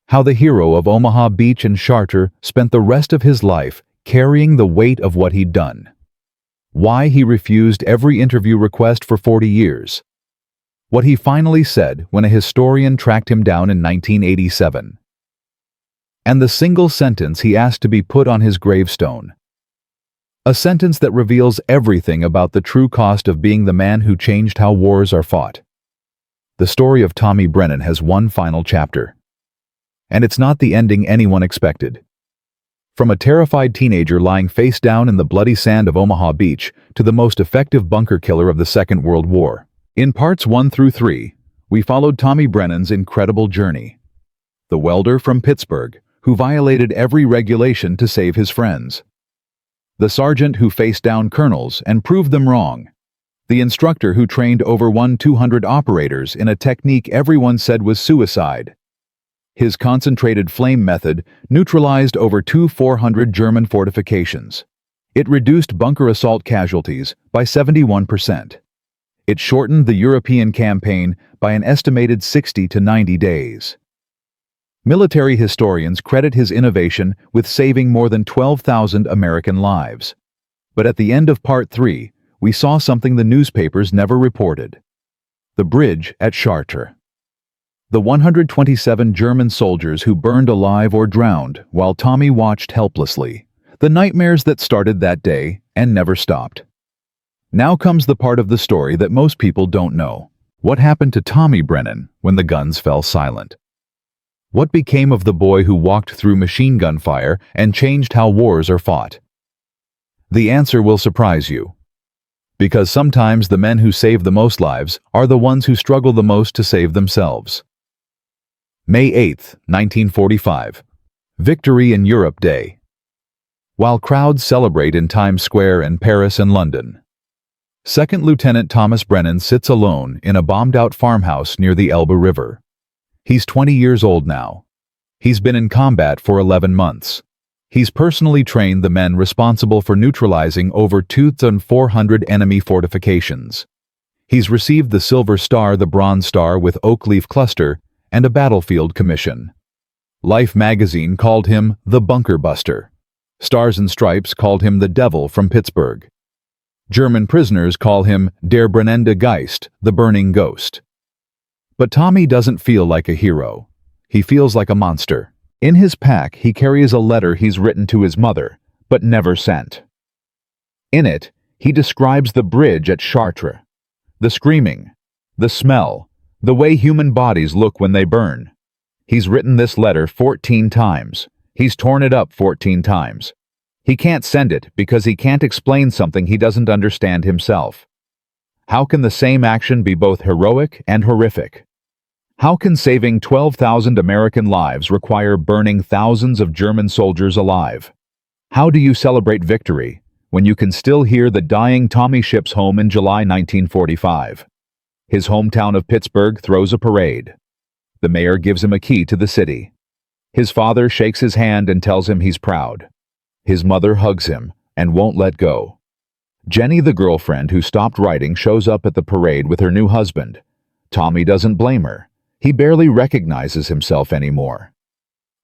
How the hero of Omaha Beach and Chartres spent the rest of his life carrying the weight of what he'd done. Why he refused every interview request for 40 years. What he finally said when a historian tracked him down in 1987. And the single sentence he asked to be put on his gravestone. A sentence that reveals everything about the true cost of being the man who changed how wars are fought. The story of Tommy Brennan has one final chapter. And it's not the ending anyone expected. From a terrified teenager lying face down in the bloody sand of Omaha Beach to the most effective bunker killer of the Second World War. In parts 1 through 3, we followed Tommy Brennan's incredible journey. The welder from Pittsburgh, who violated every regulation to save his friends. The sergeant who faced down colonels and proved them wrong. The instructor who trained over 200 operators in a technique everyone said was suicide. His concentrated flame method neutralized over 400 German fortifications. It reduced bunker assault casualties by 71%. It shortened the European campaign by an estimated 60 to 90 days. Military historians credit his innovation with saving more than 12,000 American lives. But at the end of Part 3, we saw something the newspapers never reported. The bridge at Chartres. The 127 German soldiers who burned alive or drowned while Tommy watched helplessly. The nightmares that started that day and never stopped. Now comes the part of the story that most people don't know. What happened to Tommy Brennan when the guns fell silent? What became of the boy who walked through machine gun fire and changed how wars are fought? The answer will surprise you. Because sometimes the men who save the most lives are the ones who struggle the most to save themselves. May 8, 1945. Victory in Europe Day. While crowds celebrate in Times Square in Paris and London, Second Lieutenant Thomas Brennan sits alone in a bombed-out farmhouse near the Elbe River. He's 20 years old now. He's been in combat for 11 months. He's personally trained the men responsible for neutralizing over 2,400 enemy fortifications. He's received the Silver Star, the Bronze Star with Oak Leaf Cluster, and a battlefield commission. Life magazine called him the Bunker Buster. Stars and Stripes called him the Devil from Pittsburgh. German prisoners call him Der brennende Geist, the Burning Ghost. But Tommy doesn't feel like a hero. He feels like a monster. In his pack, he carries a letter he's written to his mother, but never sent. In it, he describes the bridge at Chartres, the screaming, the smell, the way human bodies look when they burn. He's written this letter 14 times. He's torn it up 14 times. He can't send it because he can't explain something he doesn't understand himself. How can the same action be both heroic and horrific? How can saving 12,000 American lives require burning thousands of German soldiers alive? How do you celebrate victory when you can still hear the dying Tommy ships home in July 1945? His hometown of Pittsburgh throws a parade. The mayor gives him a key to the city. His father shakes his hand and tells him he's proud. His mother hugs him and won't let go. Jenny, the girlfriend who stopped writing, shows up at the parade with her new husband. Tommy doesn't blame her. He barely recognizes himself anymore.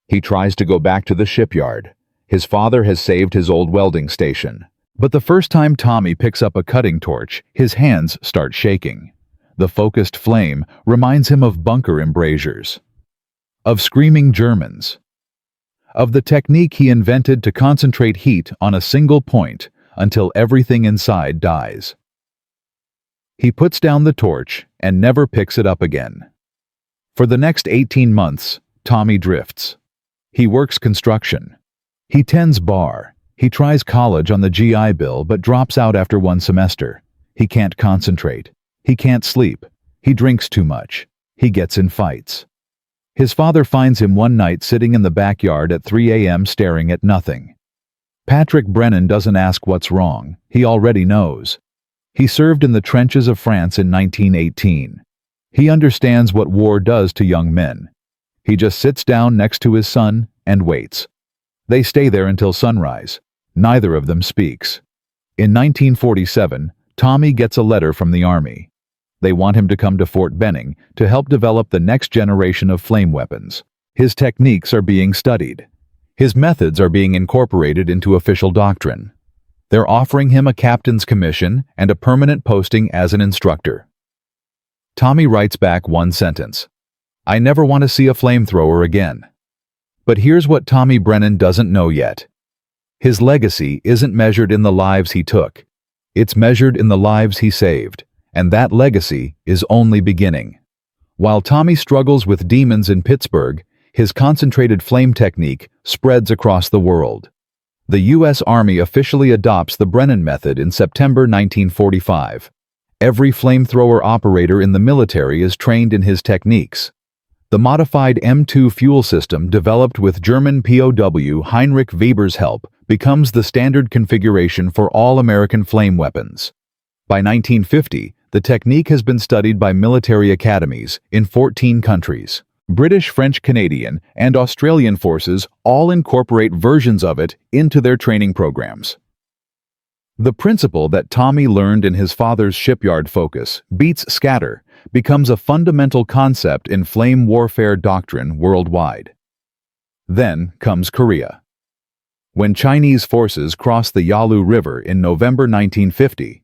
He tries to go back to the shipyard. His father has saved his old welding station. But the first time Tommy picks up a cutting torch, his hands start shaking. The focused flame reminds him of bunker embrasures, of screaming Germans, of the technique he invented to concentrate heat on a single point until everything inside dies. He puts down the torch and never picks it up again. For the next 18 months, Tommy drifts. He works construction. He tends bar. He tries college on the GI Bill but drops out after one semester. He can't concentrate. He can't sleep. He drinks too much. He gets in fights. His father finds him one night sitting in the backyard at 3 a.m. staring at nothing. Patrick Brennan doesn't ask what's wrong. He already knows. He served in the trenches of France in 1918. He understands what war does to young men. He just sits down next to his son and waits. They stay there until sunrise. Neither of them speaks. In 1947, Tommy gets a letter from the Army. They want him to come to Fort Benning to help develop the next generation of flame weapons. His techniques are being studied. His methods are being incorporated into official doctrine. They're offering him a captain's commission and a permanent posting as an instructor. Tommy writes back one sentence: "I never want to see a flamethrower again." But here's what Tommy Brennan doesn't know yet. His legacy isn't measured in the lives he took. It's measured in the lives he saved, and that legacy is only beginning. While Tommy struggles with demons in Pittsburgh, his concentrated flame technique spreads across the world. The U.S. Army officially adopts the Brennan method in September 1945. Every flamethrower operator in the military is trained in his techniques. The modified M2 fuel system developed with German POW Heinrich Weber's help becomes the standard configuration for all American flame weapons. By 1950, the technique has been studied by military academies in 14 countries. British, French, Canadian, and Australian forces all incorporate versions of it into their training programs. The principle that Tommy learned in his father's shipyard focus, beats scatter, becomes a fundamental concept in flame warfare doctrine worldwide. Then comes Korea. When Chinese forces crossed the Yalu River in November 1950,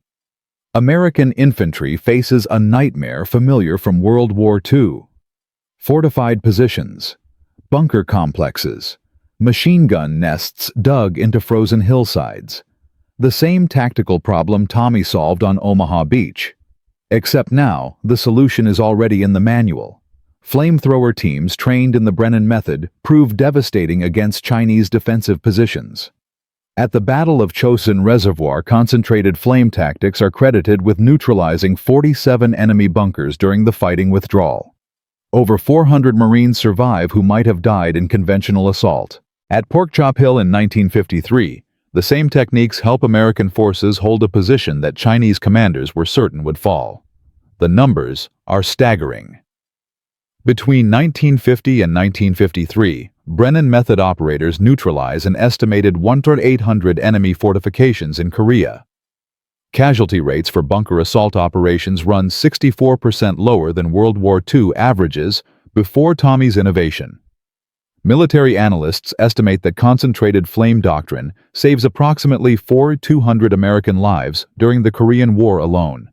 American infantry faces a nightmare familiar from World War II. Fortified positions, bunker complexes, machine gun nests dug into frozen hillsides. The same tactical problem Tommy solved on Omaha Beach. Except now, the solution is already in the manual. Flamethrower teams trained in the Brennan method proved devastating against Chinese defensive positions. At the Battle of Chosin Reservoir, concentrated flame tactics are credited with neutralizing 47 enemy bunkers during the fighting withdrawal. Over 400 Marines survive who might have died in conventional assault. At Porkchop Hill in 1953, the same techniques help American forces hold a position that Chinese commanders were certain would fall. The numbers are staggering. Between 1950 and 1953, Brennan method operators neutralize an estimated 1,800 enemy fortifications in Korea. Casualty rates for bunker assault operations run 64% lower than World War II averages before Tommy's innovation. Military analysts estimate that concentrated flame doctrine saves approximately 4,200 American lives during the Korean War alone.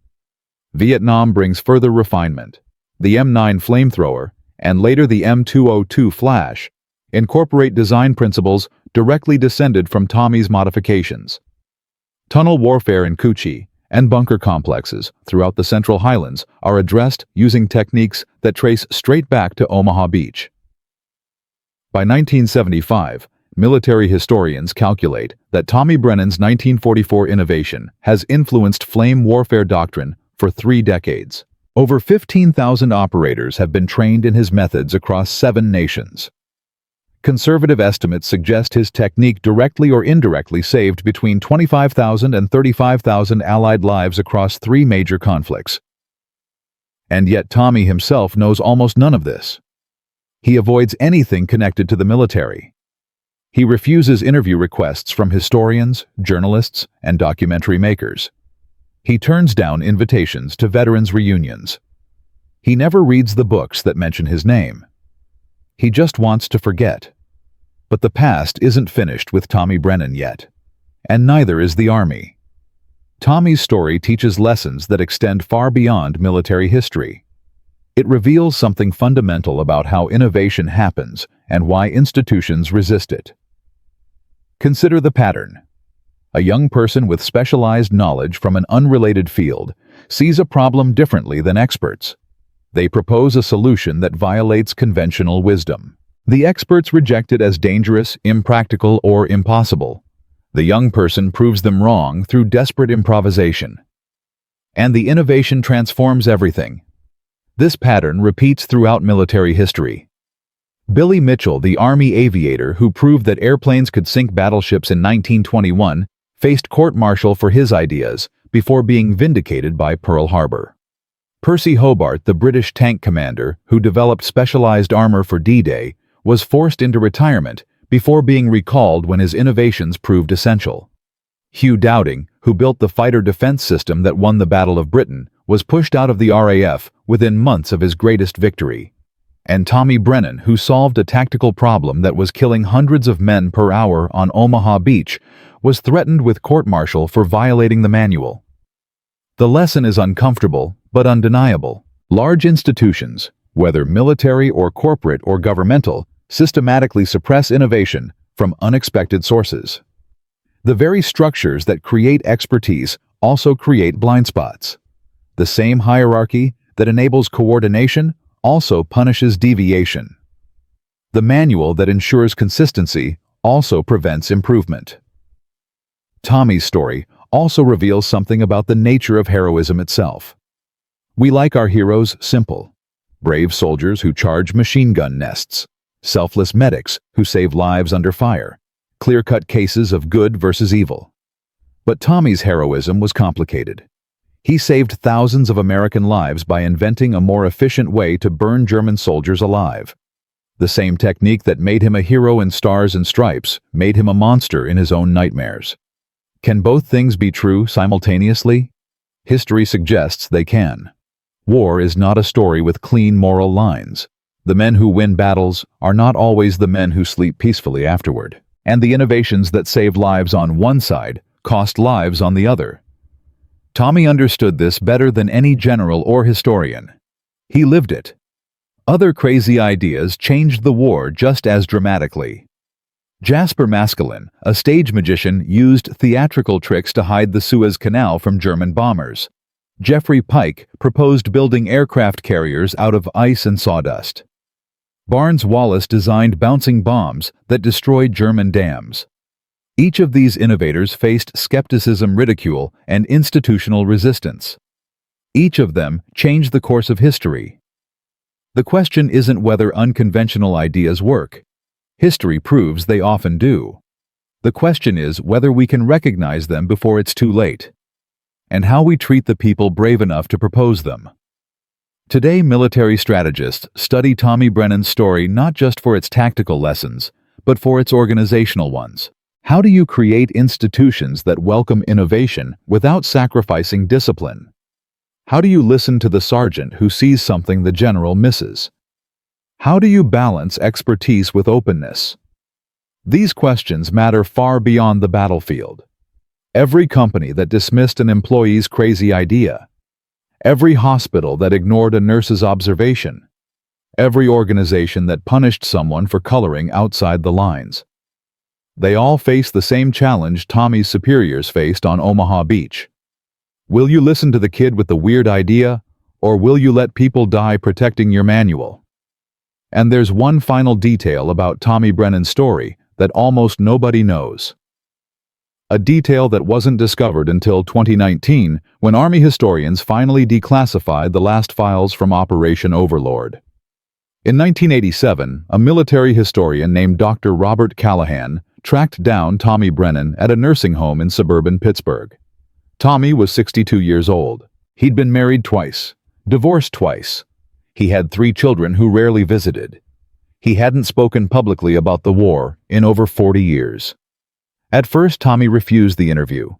Vietnam brings further refinement. The M9 flamethrower, and later the M202 flash, incorporate design principles directly descended from Tommy's modifications. Tunnel warfare in Kuchi and bunker complexes throughout the Central Highlands are addressed using techniques that trace straight back to Omaha Beach. By 1975, military historians calculate that Tommy Brennan's 1944 innovation has influenced flame warfare doctrine for 3 decades. Over 15,000 operators have been trained in his methods across 7 nations. Conservative estimates suggest his technique directly or indirectly saved between 25,000 and 35,000 Allied lives across 3 major conflicts. And yet Tommy himself knows almost none of this. He avoids anything connected to the military. He refuses interview requests from historians, journalists, and documentary makers. He turns down invitations to veterans' reunions. He never reads the books that mention his name. He just wants to forget. But the past isn't finished with Tommy Brennan yet. And neither is the Army. Tommy's story teaches lessons that extend far beyond military history. It reveals something fundamental about how innovation happens and why institutions resist it. Consider the pattern. A young person with specialized knowledge from an unrelated field sees a problem differently than experts. They propose a solution that violates conventional wisdom. The experts reject it as dangerous, impractical, or impossible. The young person proves them wrong through desperate improvisation. And the innovation transforms everything. This pattern repeats throughout military history. Billy Mitchell, the Army aviator who proved that airplanes could sink battleships in 1921, faced court-martial for his ideas before being vindicated by Pearl Harbor. Percy Hobart, the British tank commander who developed specialized armor for D-Day, was forced into retirement before being recalled when his innovations proved essential. Hugh Dowding, who built the fighter defense system that won the Battle of Britain, was pushed out of the RAF within months of his greatest victory. And Tommy Brennan, who solved a tactical problem that was killing hundreds of men per hour on Omaha Beach, was threatened with court-martial for violating the manual. The lesson is uncomfortable, but undeniable. Large institutions, whether military or corporate or governmental, systematically suppress innovation from unexpected sources. The very structures that create expertise also create blind spots. The same hierarchy that enables coordination also punishes deviation. The manual that ensures consistency also prevents improvement. Tommy's story also reveals something about the nature of heroism itself. We like our heroes simple. Brave soldiers who charge machine gun nests. Selfless medics who save lives under fire. Clear-cut cases of good versus evil. But Tommy's heroism was complicated. He saved thousands of American lives by inventing a more efficient way to burn German soldiers alive. The same technique that made him a hero in Stars and Stripes made him a monster in his own nightmares. Can both things be true simultaneously? History suggests they can. War is not a story with clean moral lines. The men who win battles are not always the men who sleep peacefully afterward. And the innovations that save lives on one side cost lives on the other. Tommy understood this better than any general or historian. He lived it. Other crazy ideas changed the war just as dramatically. Jasper Maskelyne, a stage magician, used theatrical tricks to hide the Suez Canal from German bombers. Jeffrey Pike proposed building aircraft carriers out of ice and sawdust. Barnes Wallis designed bouncing bombs that destroyed German dams. Each of these innovators faced skepticism, ridicule, and institutional resistance. Each of them changed the course of history. The question isn't whether unconventional ideas work. History proves they often do. The question is whether we can recognize them before it's too late, and how we treat the people brave enough to propose them. Today, military strategists study Tommy Brennan's story not just for its tactical lessons, but for its organizational ones. How do you create institutions that welcome innovation without sacrificing discipline? How do you listen to the sergeant who sees something the general misses? How do you balance expertise with openness? These questions matter far beyond the battlefield. Every company that dismissed an employee's crazy idea, every hospital that ignored a nurse's observation, every organization that punished someone for coloring outside the lines. They all face the same challenge Tommy's superiors faced on Omaha Beach. Will you listen to the kid with the weird idea, or will you let people die protecting your manual? And there's one final detail about Tommy Brennan's story that almost nobody knows. A detail that wasn't discovered until 2019, when Army historians finally declassified the last files from Operation Overlord. In 1987, a military historian named Dr. Robert Callahan tracked down Tommy Brennan at a nursing home in suburban Pittsburgh. Tommy was 62 years old. He'd been married twice, divorced twice. He had 3 children who rarely visited. He hadn't spoken publicly about the war in over 40 years. At first, Tommy refused the interview.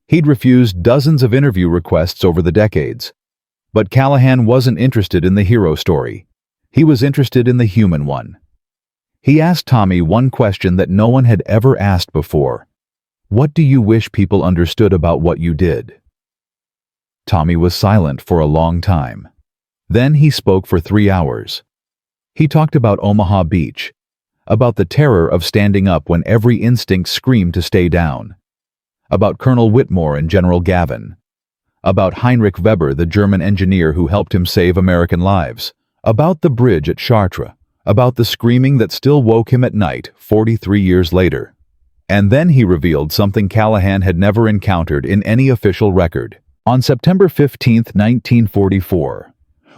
He'd refused dozens of interview requests over the decades. But Callahan wasn't interested in the hero story. He was interested in the human one. He asked Tommy one question that no one had ever asked before. What do you wish people understood about what you did? Tommy was silent for a long time. Then he spoke for 3 hours. He talked about Omaha Beach, about the terror of standing up when every instinct screamed to stay down, about Colonel Whitmore and General Gavin, about Heinrich Weber, the German engineer who helped him save American lives, about the bridge at Chartres, about the screaming that still woke him at night 43 years later. And then he revealed something Callahan had never encountered in any official record. On September 15, 1944,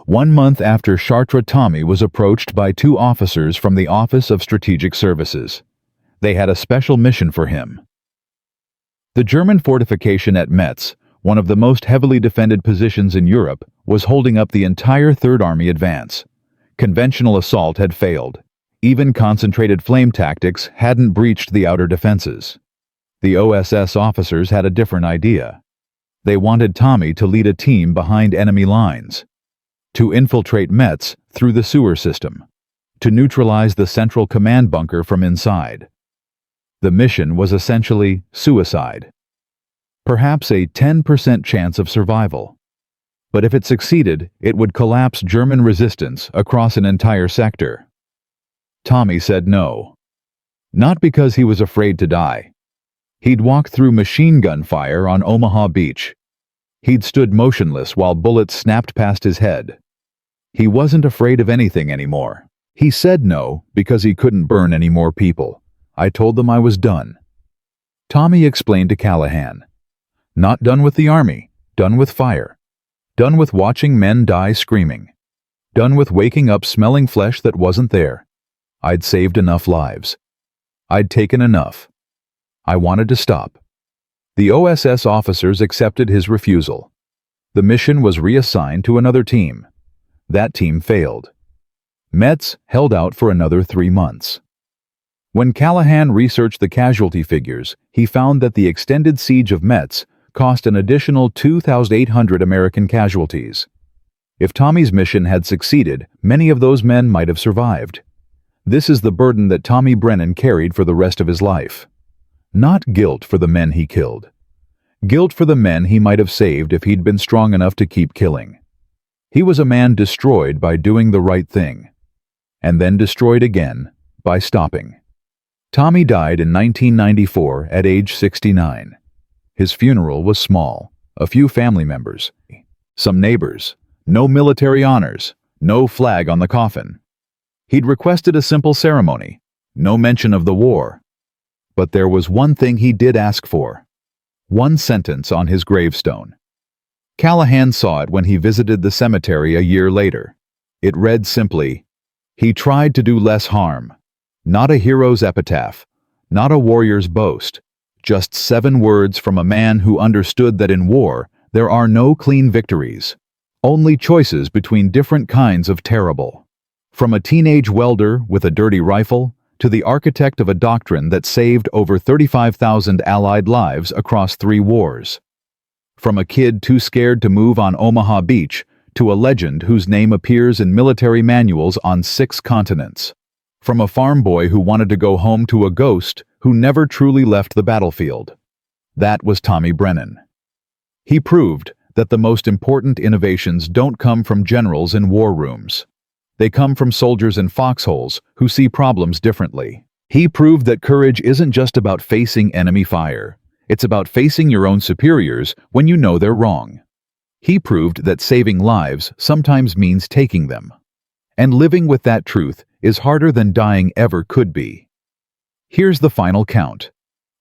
1 month after Chartres, Tommy was approached by 2 officers from the Office of Strategic Services. They had a special mission for him. The German fortification at Metz, one of the most heavily defended positions in Europe, was holding up the entire Third Army advance. Conventional assault had failed. Even concentrated flame tactics hadn't breached the outer defenses. The OSS officers had a different idea. They wanted Tommy to lead a team behind enemy lines, to infiltrate Metz through the sewer system, to neutralize the central command bunker from inside. The mission was essentially suicide. Perhaps a 10% chance of survival. But if it succeeded, it would collapse German resistance across an entire sector. Tommy said no. Not because he was afraid to die. He'd walked through machine gun fire on Omaha Beach. He'd stood motionless while bullets snapped past his head. He wasn't afraid of anything anymore. He said no because he couldn't burn any more people. I told them I was done. Tommy explained to Callahan. Not done with the army, done with fire. Done with watching men die screaming. Done with waking up smelling flesh that wasn't there. I'd saved enough lives. I'd taken enough. I wanted to stop. The OSS officers accepted his refusal. The mission was reassigned to another team. That team failed. Metz held out for another 3 months. When Callahan researched the casualty figures, he found that the extended siege of Metz cost an additional 2,800 American casualties. If Tommy's mission had succeeded, many of those men might have survived. This is the burden that Tommy Brennan carried for the rest of his life. Not guilt for the men he killed. Guilt for the men he might have saved if he'd been strong enough to keep killing. He was a man destroyed by doing the right thing, and then destroyed again by stopping. Tommy died in 1994 at age 69. His funeral was small, a few family members, some neighbors, no military honors, no flag on the coffin. He'd requested a simple ceremony, no mention of the war. But there was one thing he did ask for. One sentence on his gravestone. Callahan saw it when he visited the cemetery a year later. It read simply, "He tried to do less harm. Not a hero's epitaph, not a warrior's boast. Just 7 words from a man who understood that in war, there are no clean victories. Only choices between different kinds of terrible. From a teenage welder with a dirty rifle, to the architect of a doctrine that saved over 35,000 Allied lives across 3 wars. From a kid too scared to move on Omaha Beach, to a legend whose name appears in military manuals on 6 continents. From a farm boy who wanted to go home to a ghost who never truly left the battlefield. That was Tommy Brennan. He proved that the most important innovations don't come from generals in war rooms. They come from soldiers in foxholes who see problems differently. He proved that courage isn't just about facing enemy fire. It's about facing your own superiors when you know they're wrong. He proved that saving lives sometimes means taking them. And living with that truth is harder than dying ever could be. Here's the final count.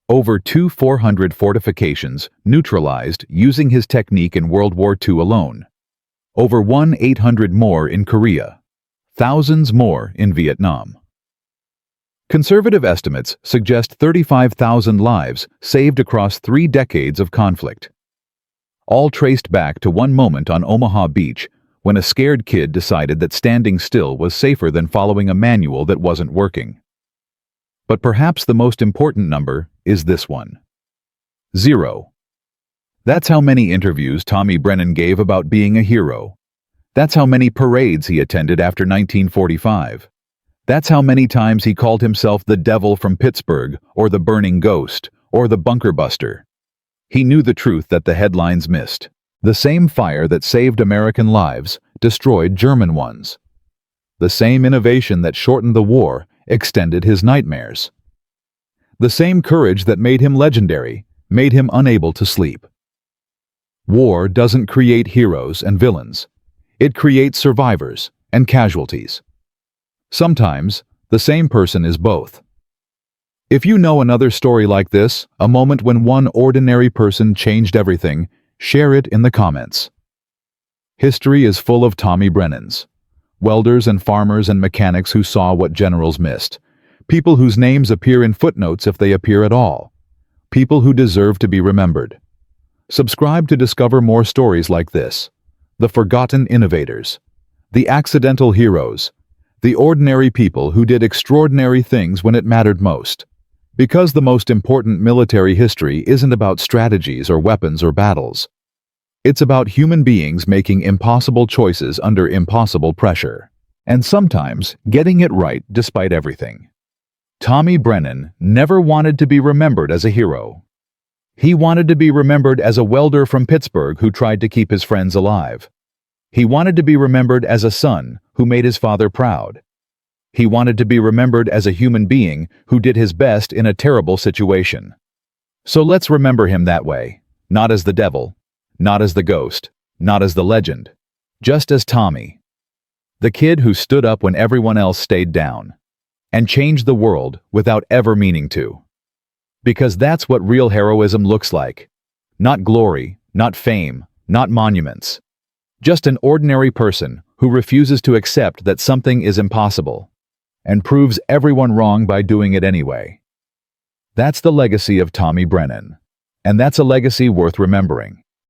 Over 2,400 fortifications neutralized using his technique in World War II alone. Over 1,800 more in Korea. Thousands more in Vietnam. Conservative estimates suggest 35,000 lives saved across 3 decades of conflict. All traced back to one moment on Omaha Beach when a scared kid decided that standing still was safer than following a manual that wasn't working. But perhaps the most important number is this one. 0. That's how many interviews Tommy Brennan gave about being a hero. That's how many parades he attended after 1945. That's how many times he called himself the devil from Pittsburgh, or the burning ghost, or the bunker buster. He knew the truth that the headlines missed. The same fire that saved American lives destroyed German ones. The same innovation that shortened the war extended his nightmares. The same courage that made him legendary made him unable to sleep. War doesn't create heroes and villains. It creates survivors and casualties. Sometimes, the same person is both. If you know another story like this, a moment when one ordinary person changed everything, share it in the comments. History is full of Tommy Brennans. Welders and farmers and mechanics who saw what generals missed. People whose names appear in footnotes if they appear at all. People who deserve to be remembered. Subscribe to discover more stories like this. The forgotten innovators. The accidental heroes. The ordinary people who did extraordinary things when it mattered most. Because the most important military history isn't about strategies or weapons or battles. It's about human beings making impossible choices under impossible pressure. And sometimes getting it right despite everything. Tommy Brennan never wanted to be remembered as a hero. He wanted to be remembered as a welder from Pittsburgh who tried to keep his friends alive. He wanted to be remembered as a son who made his father proud. He wanted to be remembered as a human being who did his best in a terrible situation. So let's remember him that way, not as the devil, not as the ghost, not as the legend, just as Tommy. The kid who stood up when everyone else stayed down, and changed the world without ever meaning to. Because that's what real heroism looks like. Not glory, not fame, not monuments. Just an ordinary person who refuses to accept that something is impossible, and proves everyone wrong by doing it anyway. That's the legacy of Tommy Brennan, and that's a legacy worth remembering.